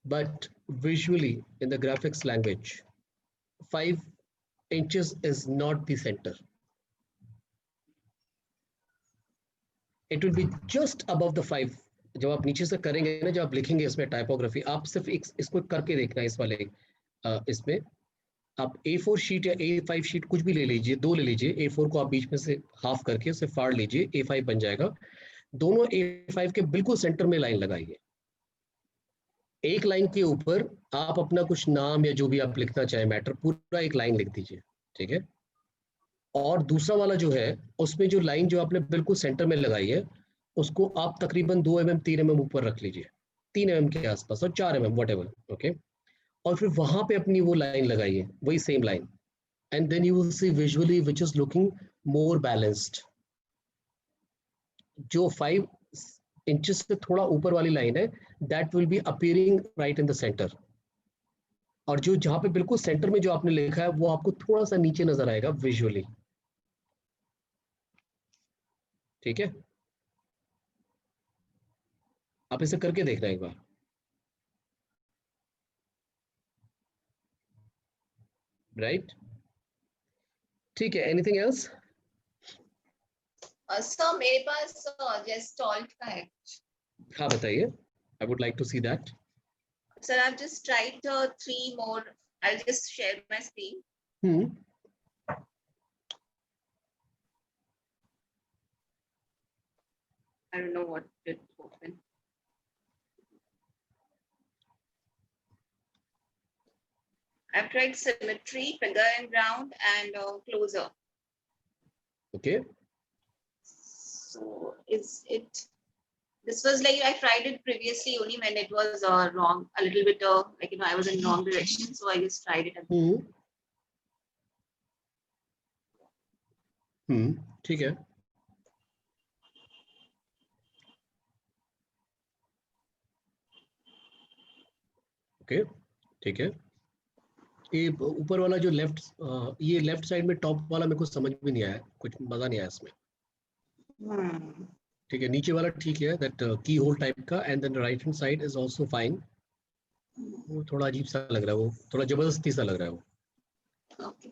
but visually in the graphics language 5 inches is not the center. It will be just above the 5. जब आप नीचे से करेंगे ना, जब आप लिखेंगे इसमें टाइपोग्राफी, आप सिर्फ इसको करके देखना। इस वाले इसमें आप A4 शीट या A5 शीट कुछ भी ले लीजिए, 2 ले लीजिए। A4 को आप बीच में से हाफ करके उसे फाड़ लीजिए, A5 बन जाएगा। दोनों A5 के बिल्कुल सेंटर में लाइन लगाइए। एक लाइन के ऊपर आप अपना कुछ नाम या जो भी आप लिखना चाहे मैटर, पूरा एक लाइन लिख दीजिए। ठीक है, और दूसरा वाला जो है, उसमें जो लाइन जो आपने बिल्कुल सेंटर में लगाई है, उसको आप तकरीबन 2 mm 3 mm ऊपर रख लीजिए, 3 mm के आसपास, और 4 mm व्हाटएवर। ओके, और फिर वहां पे अपनी वो लाइन लगाइए, वही same line, and then you will see visually which is looking more balanced. जो 5 इंचेस से थोड़ा ऊपर वाली लाइन है, that will be appearing right in the centre, और जो जहां पे बिल्कुल सेंटर में जो आपने लिखा है वो आपको थोड़ा सा नीचे नजर आएगा विजुअली। ठीक है, आप इसे करके देखना एक बार। राइट, ठीक है। Anything else? सर मेरे पास जस्ट ऑल्ट का है। हाँ बताइए, I would like to see that. Sir, I've just tried 3 more. I'll just share my screen. I don't know what did open. I've tried symmetry, figure and ground, and closer. Okay. So is it? This was like I tried it previously only when it was wrong, a little bit like I was in wrong direction, so I just tried it again. ठीक है। Okay, ठीक है। ये ऊपर वाला जो left, ये left side में टॉप वाला मेरे को समझ भी नहीं आया, कुछ मजा नहीं आया इसमें। ठीक है, नीचे वाला ठीक है, that key hole type का, and then the right hand side is also fine. वो थोड़ा अजीब सा लग रहा है, वो थोड़ा जबरदस्ती सा लग रहा है वो. Okay.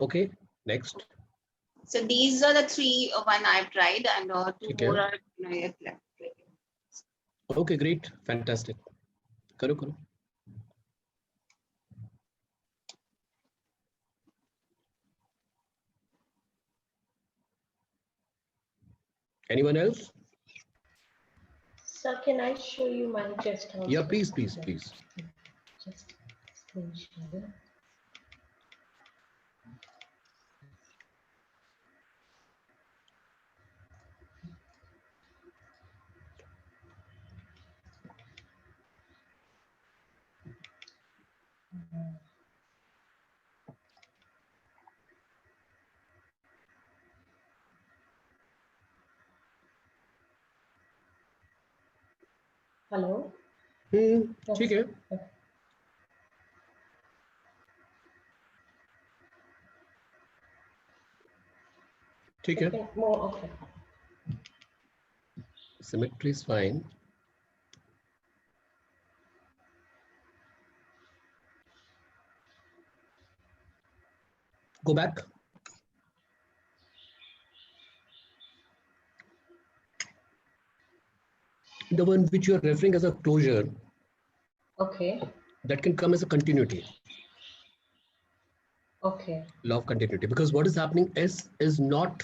Okay, next. So these are the 3 one I've tried, and 2 more are left. Okay, great, fantastic. करो करो. Anyone else? Sir, can I show you my chest? Yeah, please. Just screen share. Hello. ठीक है. ठीक है. Okay. Symmetry is fine. Go back. The one which you are referring as a closure. Okay. That can come as a continuity. Okay. Law of continuity, because what is happening, S is not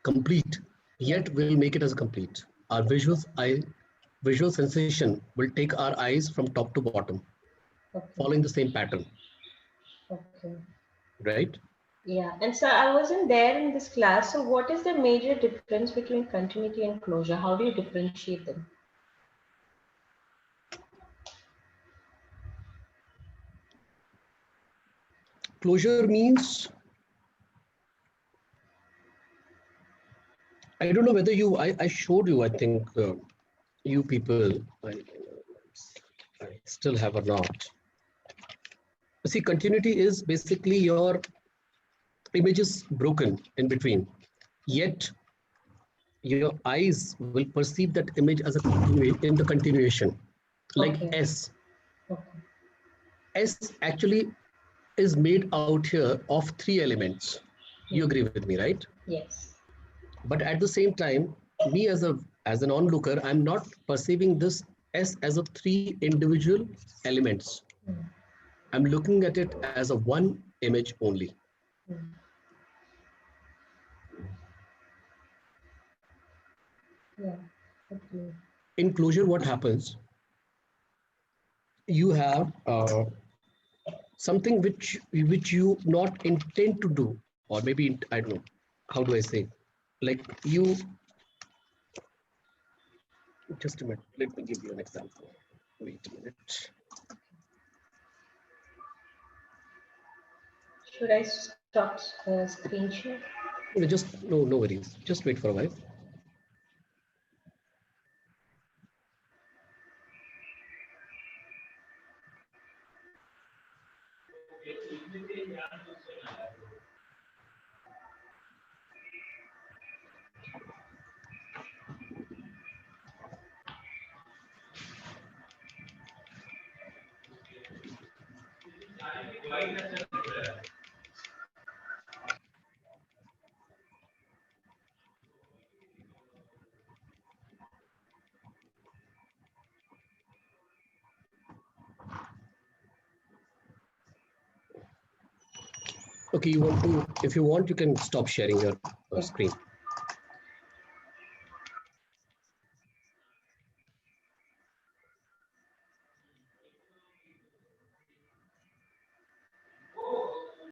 complete, yet we'll make it as complete. Our visual sensation will take our eyes from top to bottom, following the same pattern. Okay. Right? Yeah, and so I wasn't there in this class. So what is the major difference between continuity and closure? How do you differentiate them? Closure means, I don't know whether I showed you, I think you people, I still have or not. See, continuity is basically your image is broken in between, yet your eyes will perceive that image as a in the continuation, like Okay. S. Okay. S actually is made out here of 3 elements. You agree with me, right? Yes. But at the same time, me as an onlooker, I'm not perceiving this S as a 3 individual elements. I'm looking at it as a one image only. Yeah. Okay. In closure, what happens? You have something which you not intend to do, or maybe, I don't know, how do I say, like you, just a minute, let me give you an example. Wait a minute. Should I stop screen share? No worries, just wait for a while. Okay, if you want, you can stop sharing your screen.